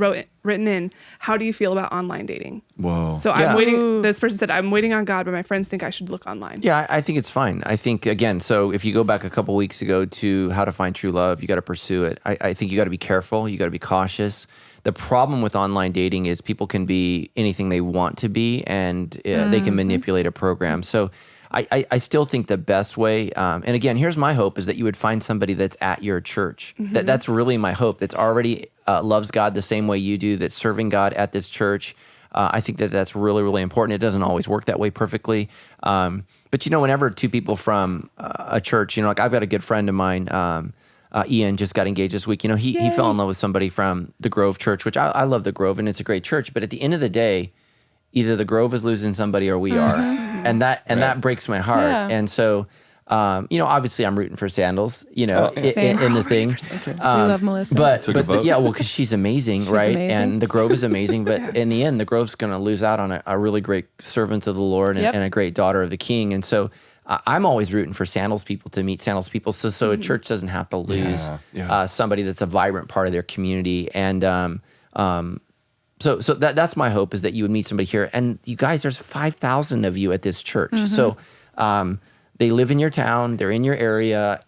written in, how do you feel about online dating? Whoa. So I'm waiting. This person said, I'm waiting on God, but my friends think I should look online. Yeah, I think it's fine. I think, again, so if you go back a couple weeks ago to how to find true love, you got to pursue it. I think you got to be careful. You got to be cautious. The problem with online dating is people can be anything they want to be, and they can manipulate a program. So I still think the best way, and again, here's my hope, is that you would find somebody that's at your church. That's really my hope, that's already loves God the same way you do, that's serving God at this church. I think that's really, really important. It doesn't always work that way perfectly. But, whenever two people from a church, like I've got a good friend of mine, Ian, just got engaged this week. He fell in love with somebody from the Grove Church, which I love the Grove, and it's a great church. But at the end of the day, either the Grove is losing somebody or we are. And that breaks my heart. Yeah. And so, obviously I'm rooting for Sandals, in the thing. Okay. We love Melissa. But yeah, well, because she's amazing, she's right? Amazing. And the Grove is amazing. But in the end, the Grove's going to lose out on a really great servant of the Lord and a great daughter of the King. And so I'm always rooting for Sandals people to meet Sandals people. So a church doesn't have to lose somebody that's a vibrant part of their community. And So that's my hope, is that you would meet somebody here. And you guys, there's 5,000 of you at this church. So They live in your town. They're in your area.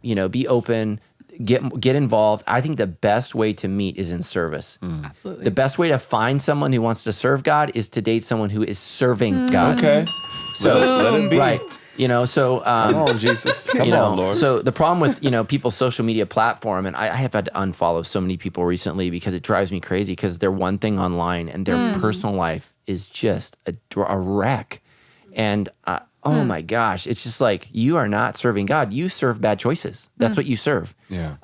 Be open. Get involved. I think the best way to meet is in service. Absolutely. The best way to find someone who wants to serve God is to date someone who is serving God. Okay. So let it be. right. Come on, Jesus. Come on, Lord. So the problem with, people's social media platform, and I have had to unfollow so many people recently because it drives me crazy because they're one thing online and their personal life is just a wreck. And oh my gosh, it's just like, you are not serving God. You serve bad choices. That's what you serve. Yeah.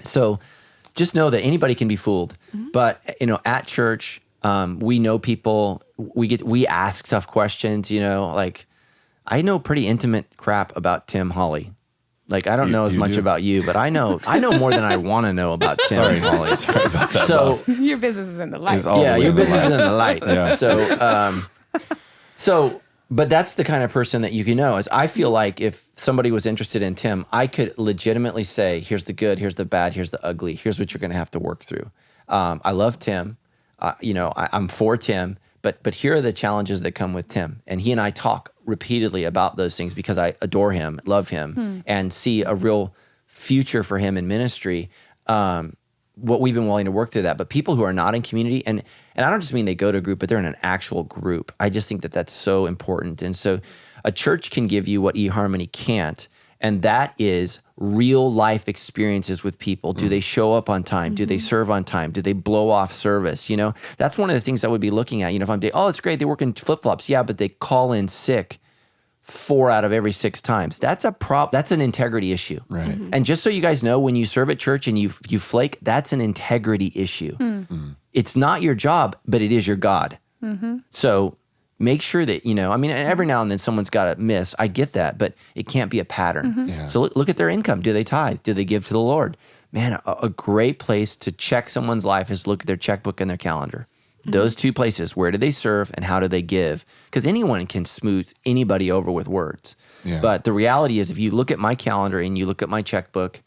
So just know that anybody can be fooled. But, at church, we know people, we ask tough questions, like I know pretty intimate crap about Tim Holly. Like, I don't know as much about you, but I know more than I want to know about Tim and Holly. Sorry about that. So Your business is in the light. your business is in the light. Yeah. But that's the kind of person that you can know. Is I feel like if somebody was interested in Tim, I could legitimately say, here's the good, here's the bad, here's the ugly, here's what you're going to have to work through. I love Tim. I'm for Tim, but here are the challenges that come with Tim. And he and I talk repeatedly about those things because I adore him, love him, and see a real future for him in ministry. What we've been willing to work through that. But people who are not in community, and I don't just mean they go to a group, but they're in an actual group. I just think that that's so important. And so a church can give you what eHarmony can't, and that is real life experiences with people. Do they show up on time? Do they serve on time? Do they blow off service? That's one of the things I would be looking at. If I'm dating, it's great, they work in flip-flops. Yeah, but they call in sick 4 out of every 6 times. That's a that's an integrity issue. Right. And just so you guys know, when you serve at church and you flake, that's an integrity issue. It's not your job, but it is your God. So make sure that, every now and then someone's got to miss. I get that, but it can't be a pattern. Yeah. So look at their income. Do they tithe? Do they give to the Lord? Man, a great place to check someone's life is look at their checkbook and their calendar. Those 2 places, where do they serve and how do they give? Because anyone can smooth anybody over with words. Yeah. But the reality is, if you look at my calendar and you look at my checkbook,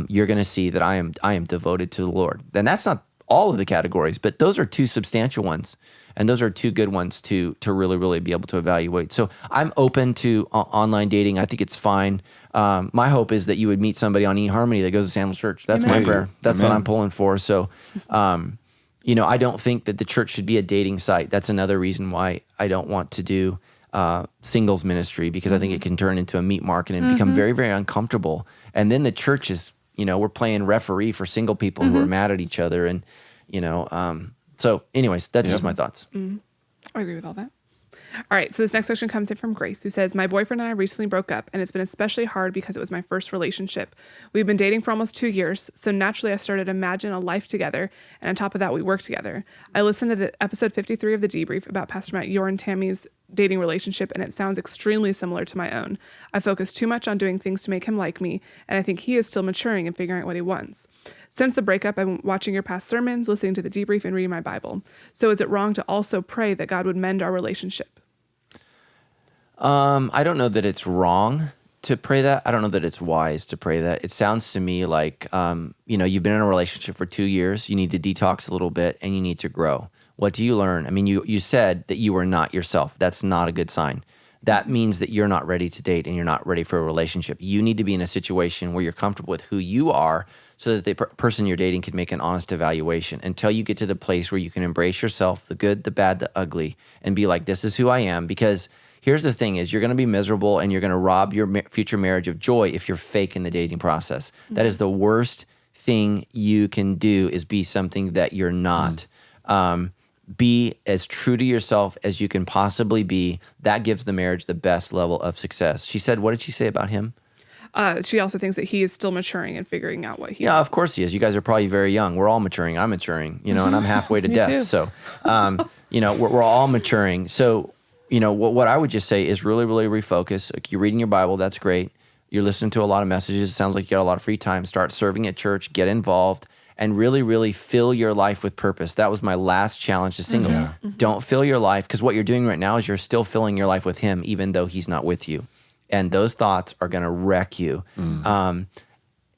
you're going to see that I am devoted to the Lord. And that's not all of the categories, but those are 2 substantial ones. And those are 2 good ones to really, really be able to evaluate. So I'm open to online dating. I think it's fine. My hope is that you would meet somebody on eHarmony that goes to Sandals Church. That's my prayer. That's what I'm pulling for. So, I don't think that the church should be a dating site. That's another reason why I don't want to do singles ministry, because I think it can turn into a meat market and become very, very uncomfortable. And then the church is, we're playing referee for single people who are mad at each other. And, so anyways, that's just my thoughts. I agree with all that. All right, so this next question comes in from Grace, who says, my boyfriend and I recently broke up, and it's been especially hard because it was my first relationship. We've been dating for almost 2 years, so naturally I started to imagine a life together, and on top of that, we work together. I listened to the episode 53 of The Debrief about Pastor Matt, youre, and Tammy's dating relationship, and it sounds extremely similar to my own. I focus too much on doing things to make him like me, and I think he is still maturing and figuring out what he wants. Since the breakup, I've been watching your past sermons, listening to The Debrief, and reading my Bible. So is it wrong to also pray that God would mend our relationship? I don't know that it's wrong to pray that. I don't know that it's wise to pray that. It sounds to me like, you've been in a relationship for 2 years. You need to detox a little bit and you need to grow. What do you learn? I mean, you said that you were not yourself. That's not a good sign. That means that you're not ready to date and you're not ready for a relationship. You need to be in a situation where you're comfortable with who you are so that the person you're dating can make an honest evaluation until you get to the place where you can embrace yourself, the good, the bad, the ugly, and be like, this is who I am. Because here's the thing is, you're going to be miserable and you're going to rob your future marriage of joy if you're fake in the dating process. That is the worst thing you can do, is be something that you're not. Be as true to yourself as you can possibly be. That gives the marriage the best level of success. She said, what did she say about him? She also thinks that he is still maturing and figuring out what he Yeah, wants. of course he is. You guys are probably very young. We're all maturing. I'm maturing, and I'm halfway to death. too. So, we're all maturing. So, what I would just say is really, really refocus. Like, you're reading your Bible. That's great. You're listening to a lot of messages. It sounds like you got a lot of free time. Start serving at church. Get involved. And really, really fill your life with purpose. That was my last challenge to singles. Yeah. Don't fill your life, because what you're doing right now is you're still filling your life with him, even though he's not with you. And those thoughts are going to wreck you. And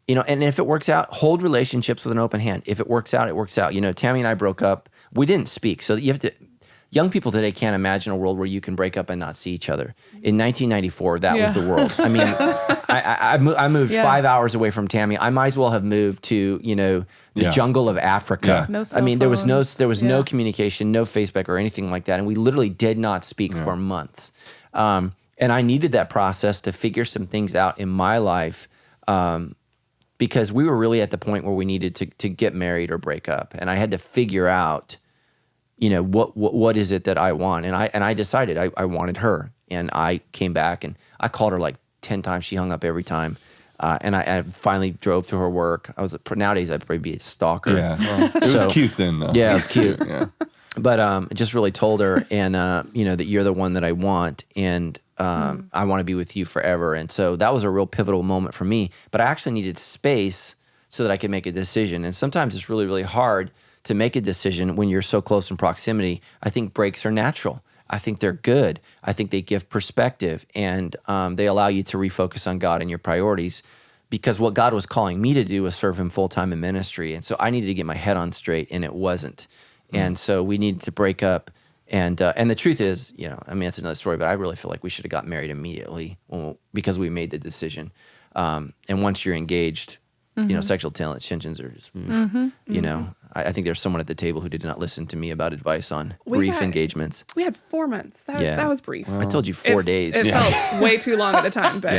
if it works out, hold relationships with an open hand. If it works out, it works out. Tammy and I broke up. We didn't speak. So you have to, young people today can't imagine a world where you can break up and not see each other. In 1994, that was the world. I mean, I moved 5 hours away from Tammy. I might as well have moved to, the jungle of Africa. No cell I mean, there was no phones. communication, no Facebook or anything like that. And we literally did not speak for months. And I needed that process to figure some things out in my life, because we were really at the point where we needed to get married or break up. And I had to figure out, what is it that I want? And I decided I wanted her. And I came back and I called her like 10 times. She hung up every time. And I finally drove to her work. Nowadays I'd probably be a stalker. Yeah. Well, it was cute then though. Yeah, it was cute. Yeah. But I just really told her, and that you're the one that I want, and I want to be with you forever. And so that was a real pivotal moment for me. But I actually needed space so that I could make a decision. And sometimes it's really, really hard to make a decision when you're so close in proximity. I think breaks are natural. I think they're good. I think they give perspective, and they allow you to refocus on God and your priorities, because what God was calling me to do was serve him full-time in ministry. And so I needed to get my head on straight, and it wasn't. And so we needed to break up. And the truth is, that's another story, but I really feel like we should have got married immediately because we made the decision. And once you're engaged, sexual tensions are just, I think there's someone at the table who did not listen to me about advice on brief engagements. We had 4 months. That was brief. I told you 4 days. It felt way too long at the time, but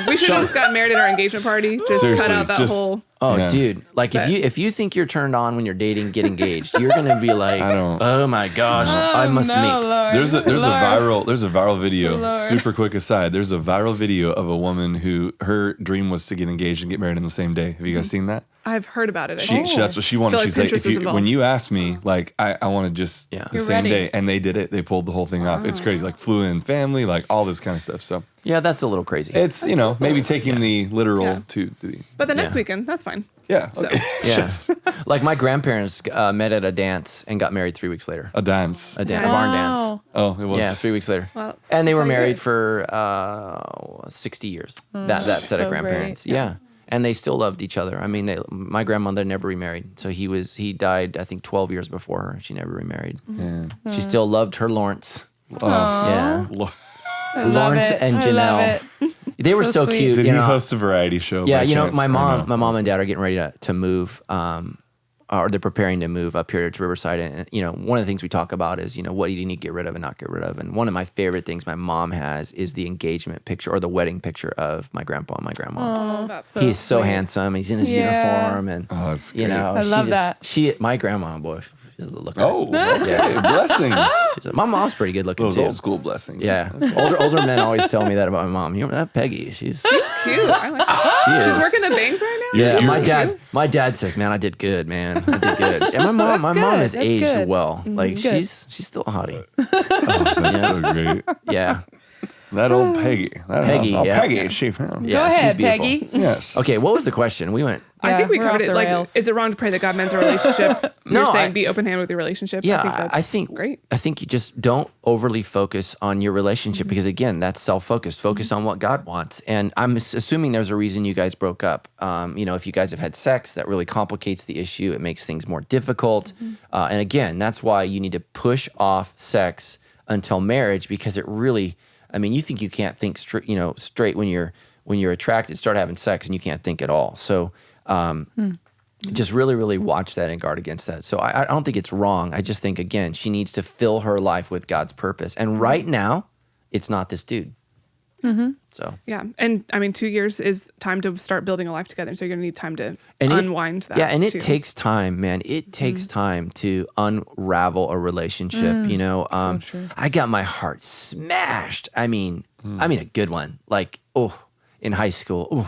we should have just got married at our engagement party. Just cut out that whole. Oh, dude! Like if you think you're turned on when you're dating, get engaged. You're gonna be like, oh my gosh, I must meet. Lord. There's a viral video. Super quick aside. There's a viral video of a woman who her dream was to get engaged and get married on the same day. Have you guys seen that? I've heard about it. That's what she wanted. Like She's like, Pinterest when you ask me, like, I want to just the You're same ready. day, and they did it. They pulled the whole thing off. It's crazy. Like flew in family, like all this kind of stuff. So Yeah, that's a little crazy. it's maybe taking the literal to the But the next weekend, that's fine. yeah. So. Okay. Yeah. Like my grandparents met at a dance and got married 3 weeks later. A dance. A barn dance. Oh, it was. Yeah, 3 weeks later. Well, And they that's were how you do married it. for 60 years. That set so of grandparents. great. Yeah. And they still loved each other. I mean, my grandmother never remarried. So he died, I think, 12 years before her. She never remarried. Yeah. She still loved her Lawrence. Oh. Yeah. I love Lawrence it. and I love Janelle. it. They were So so sweet. cute. Did you he know. host a variety show? Yeah, by chance? my Or mom no? and dad are getting ready to move, or they're preparing to move up here to Riverside. And one of the things we talk about is what do you need to get rid of and not get rid of. And one of my favorite things my mom has is the engagement picture or the wedding picture of my grandpa and my grandma. Oh, that's so He's so sweet. handsome. He's in his Yeah. uniform, and Oh, that's great. I love that. My grandma, boy, she's a looker. Oh, okay. Blessings. My mom's pretty good looking Those too. old school blessings. Yeah, older men always tell me that about my mom. You remember that Peggy? She's Cute. I like that. she is. She's working the bangs right now? Yeah, my dad says, man, I did good, man. I did good. And my mom has That's aged good. well. Like That's good. she's still a hottie. Oh, that's so great. Yeah. That old Peggy. Peggy, yeah. Peggy, she found. Yeah, Go ahead, she's beautiful. Peggy. Yes. Okay, what was the question? We went. I think we we're covered off it. the Like, rails. is it wrong to pray that God mends a relationship? No, You're saying I- be open-handed with your relationship. Yeah, I think that's I think great. I think you just don't overly focus on your relationship because again, that's self-focused. Focus on what God wants. And I'm assuming there's a reason you guys broke up. If you guys have had sex, that really complicates the issue. It makes things more difficult. And again, that's why you need to push off sex until marriage because it really. I mean, you think you can't think straight when you're attracted, start having sex, and you can't think at all. So. Just really, really watch that and guard against that. So I don't think it's wrong. I just think, again, she needs to fill her life with God's purpose. And right now, it's not this dude. So Yeah. And I mean, 2 years is time to start building a life together. So you're going to need time to unwind that. Yeah, and it too. takes time, man. It takes time to unravel a relationship. true. I got my heart smashed. I mean a good one. Like, in high school.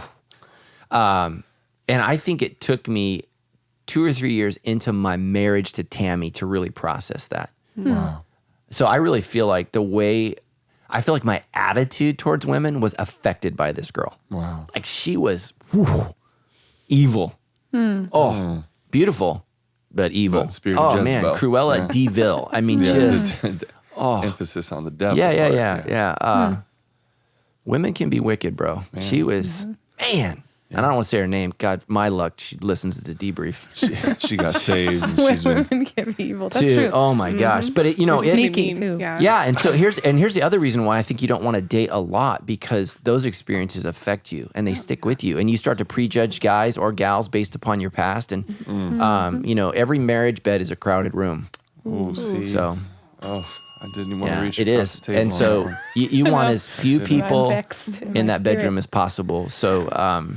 And I think it took me 2 or 3 years into my marriage to Tammy to really process that. Wow. So I really feel like my attitude towards women was affected by this girl. Wow. Like she was evil. Oh, beautiful, but evil. But spirit of man, Jezebel. Cruella de Vil. I mean, just emphasis on the devil. yeah. Women can be wicked, bro. She was man. And I don't want to say her name. God, my luck, she listens to the debrief. She got saved. And When she's been, women can be evil. That's Dude, true. oh my gosh. But it, Sneaky too. Yeah, and so here's the other reason why I think you don't want to date a lot, because those experiences affect you and they stick with you, and you start to prejudge guys or gals based upon your past, and every marriage bed is a crowded room. oh, see. So I didn't want to reach it across is, the table and on so that one. you want as few people I'm vexed in in my that bedroom spirit. as possible. So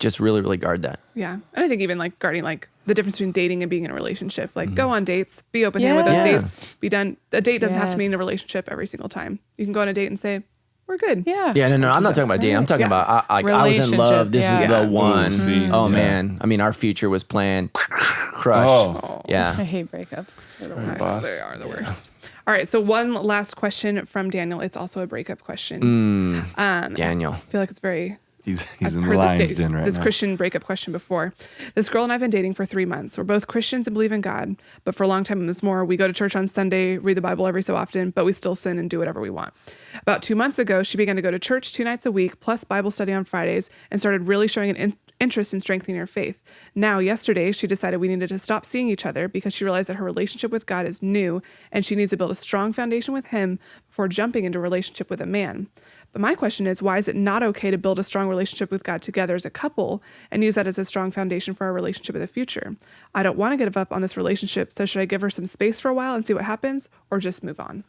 just really, really guard that. Yeah. And I think even like guarding like the difference between dating and being in a relationship. Like go on dates, be open here with those Yes. dates, be done. A date doesn't have to mean a Yes. relationship every single time. You can go on a date and say, we're good. Yeah. Yeah, no, I'm not talking about dating. I'm talking Yeah. about I was in love. Relationship, This is yeah. the one. Ooh, see, Oh yeah. man, I mean, our future was planned. Crush. Oh. I Yeah. hate breakups. They're the worst. Boss. They are the worst. All right. So one last question from Daniel. It's also a breakup question. Daniel. I feel like it's very... He's I've in the heard lion's den right this now. Christian breakup question before. This girl and I've been dating for 3 months. We're both Christians and believe in God, but for a long time it was more, we go to church on Sunday, read the Bible every so often, but we still sin and do whatever we want. About 2 months ago, she began to go to church 2 nights a week, plus Bible study on Fridays, and started really showing an interest in strengthening her faith. Now, yesterday, she decided we needed to stop seeing each other because she realized that her relationship with God is new and she needs to build a strong foundation with Him before jumping into a relationship with a man. But my question is, why is it not okay to build a strong relationship with God together as a couple and use that as a strong foundation for our relationship in the future? I don't want to give up on this relationship, so should I give her some space for a while and see what happens, or just move on?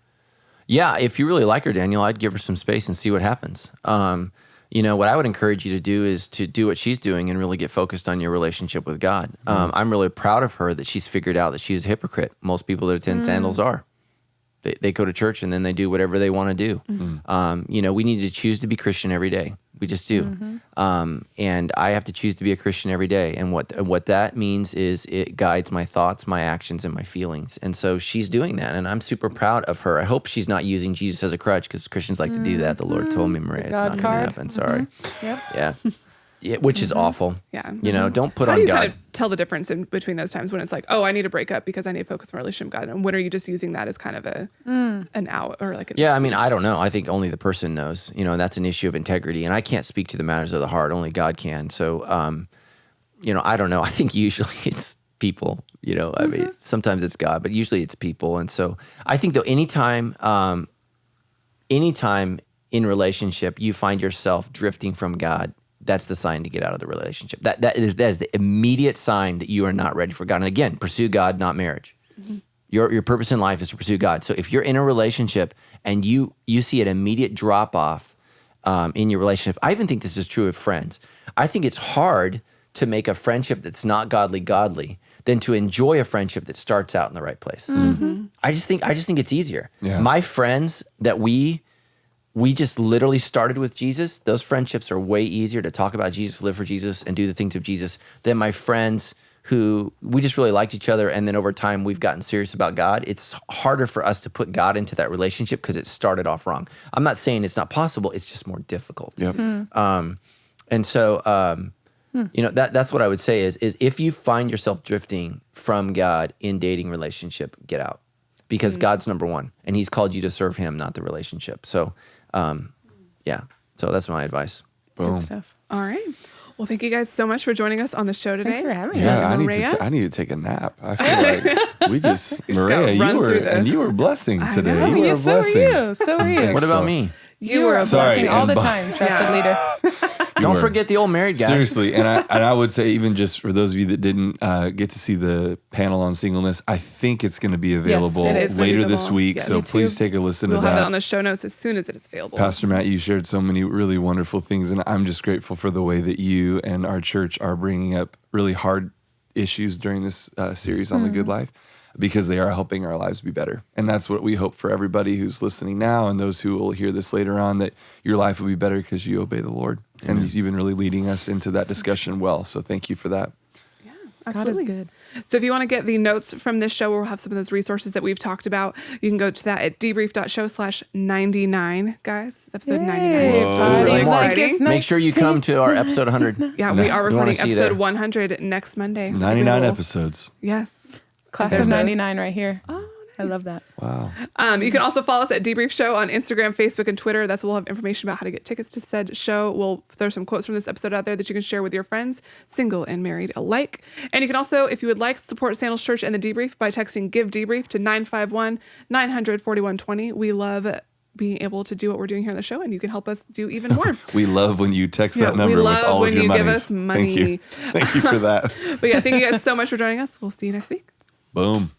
Yeah, if you really like her, Daniel, I'd give her some space and see what happens. What I would encourage you to do is to do what she's doing and really get focused on your relationship with God. I'm really proud of her that she's figured out that she's a hypocrite. Most people that attend sandals are. They go to church and then they do whatever they want to do. We need to choose to be Christian every day. We just do. And I have to choose to be a Christian every day. And what that means is it guides my thoughts, my actions, and my feelings. And so she's doing that, and I'm super proud of her. I hope she's not using Jesus as a crutch, because Christians like to do that. The Lord told me, Maria, it's not going to card. happen. Sorry. Yep. Yeah, which is awful. Yeah. Don't put How on do you God. kind of tell the difference in between those times when it's like, oh, I need to break up because I need to focus on my relationship with God, and when are you just using that as kind of an out or like an Yeah, I mean, excuse? I don't know. I think only the person knows, and that's an issue of integrity. And I can't speak to the matters of the heart. Only God can. So, I don't know. I think usually it's people, I mean, sometimes it's God, but usually it's people. And so I think though, anytime in relationship you find yourself drifting from God, that's the sign to get out of the relationship. That is the immediate sign that you are not ready for God. And again, pursue God, not marriage. Your purpose in life is to pursue God. So if you're in a relationship and you see an immediate drop off in your relationship, I even think this is true of friends. I think it's hard to make a friendship that's not godly than to enjoy a friendship that starts out in the right place. I just think it's easier. Yeah. My friends that we just literally started with Jesus, those friendships are way easier to talk about Jesus, live for Jesus, and do the things of Jesus than my friends who we just really liked each other, and then over time we've gotten serious about God. It's harder for us to put God into that relationship because it started off wrong. I'm not saying it's not possible, it's just more difficult. Yep. And so, that's what I would say is if you find yourself drifting from God in dating relationship, get out. Because God's number one, and He's called you to serve Him, not the relationship. So, so that's my advice. Boom. Good stuff. All right. Well, thank you guys so much for joining us on the show today. Thanks for having Yeah, us. Maria? I need to take a nap. I feel like we just Maria, run through you were a blessing today. know. You were a So blessing. are you. So are you. What so. about me? You were a Sorry, blessing all the and time, trusted leader. Don't were. forget the old married guy. Seriously, and I would say, even just for those of you that didn't get to see the panel on singleness, I think it's going to be available it is later available. this week. Yes. So YouTube. please take a listen We'll to have that. it on the show notes as soon as it is available. Pastor Matt, you shared so many really wonderful things, and I'm just grateful for the way that you and our church are bringing up really hard issues during this series on the good life, because they are helping our lives be better. And that's what we hope for everybody who's listening now and those who will hear this later on, that your life will be better because you obey the Lord. And He's even really leading us into that discussion well. So thank you for that. Absolutely. God is good. So if you want to get the notes from this show, we'll have some of those resources that we've talked about. You can go to that at debrief.show/99. Guys, this is episode 99. It's Whoa. really One more. exciting. Make sure you come to our episode 100. Yeah, we are We wanna recording see you episode there. 100 next Monday. 99 We will- episodes. Yes. Class There's of a- 99 right here. Oh, I love that. Wow. You can also follow us at Debrief Show on Instagram, Facebook, and Twitter. That's where we'll have information about how to get tickets to said show. We'll throw some quotes from this episode out there that you can share with your friends, single and married alike. And you can also, if you would like, support Sandals Church and the Debrief by texting Give Debrief to 951-900-4120. We love being able to do what we're doing here on the show, and you can help us do even more. We love when you text that number with all of your money. Give us money. Thank you for that. But yeah, thank you guys so much for joining us. We'll see you next week. Boom.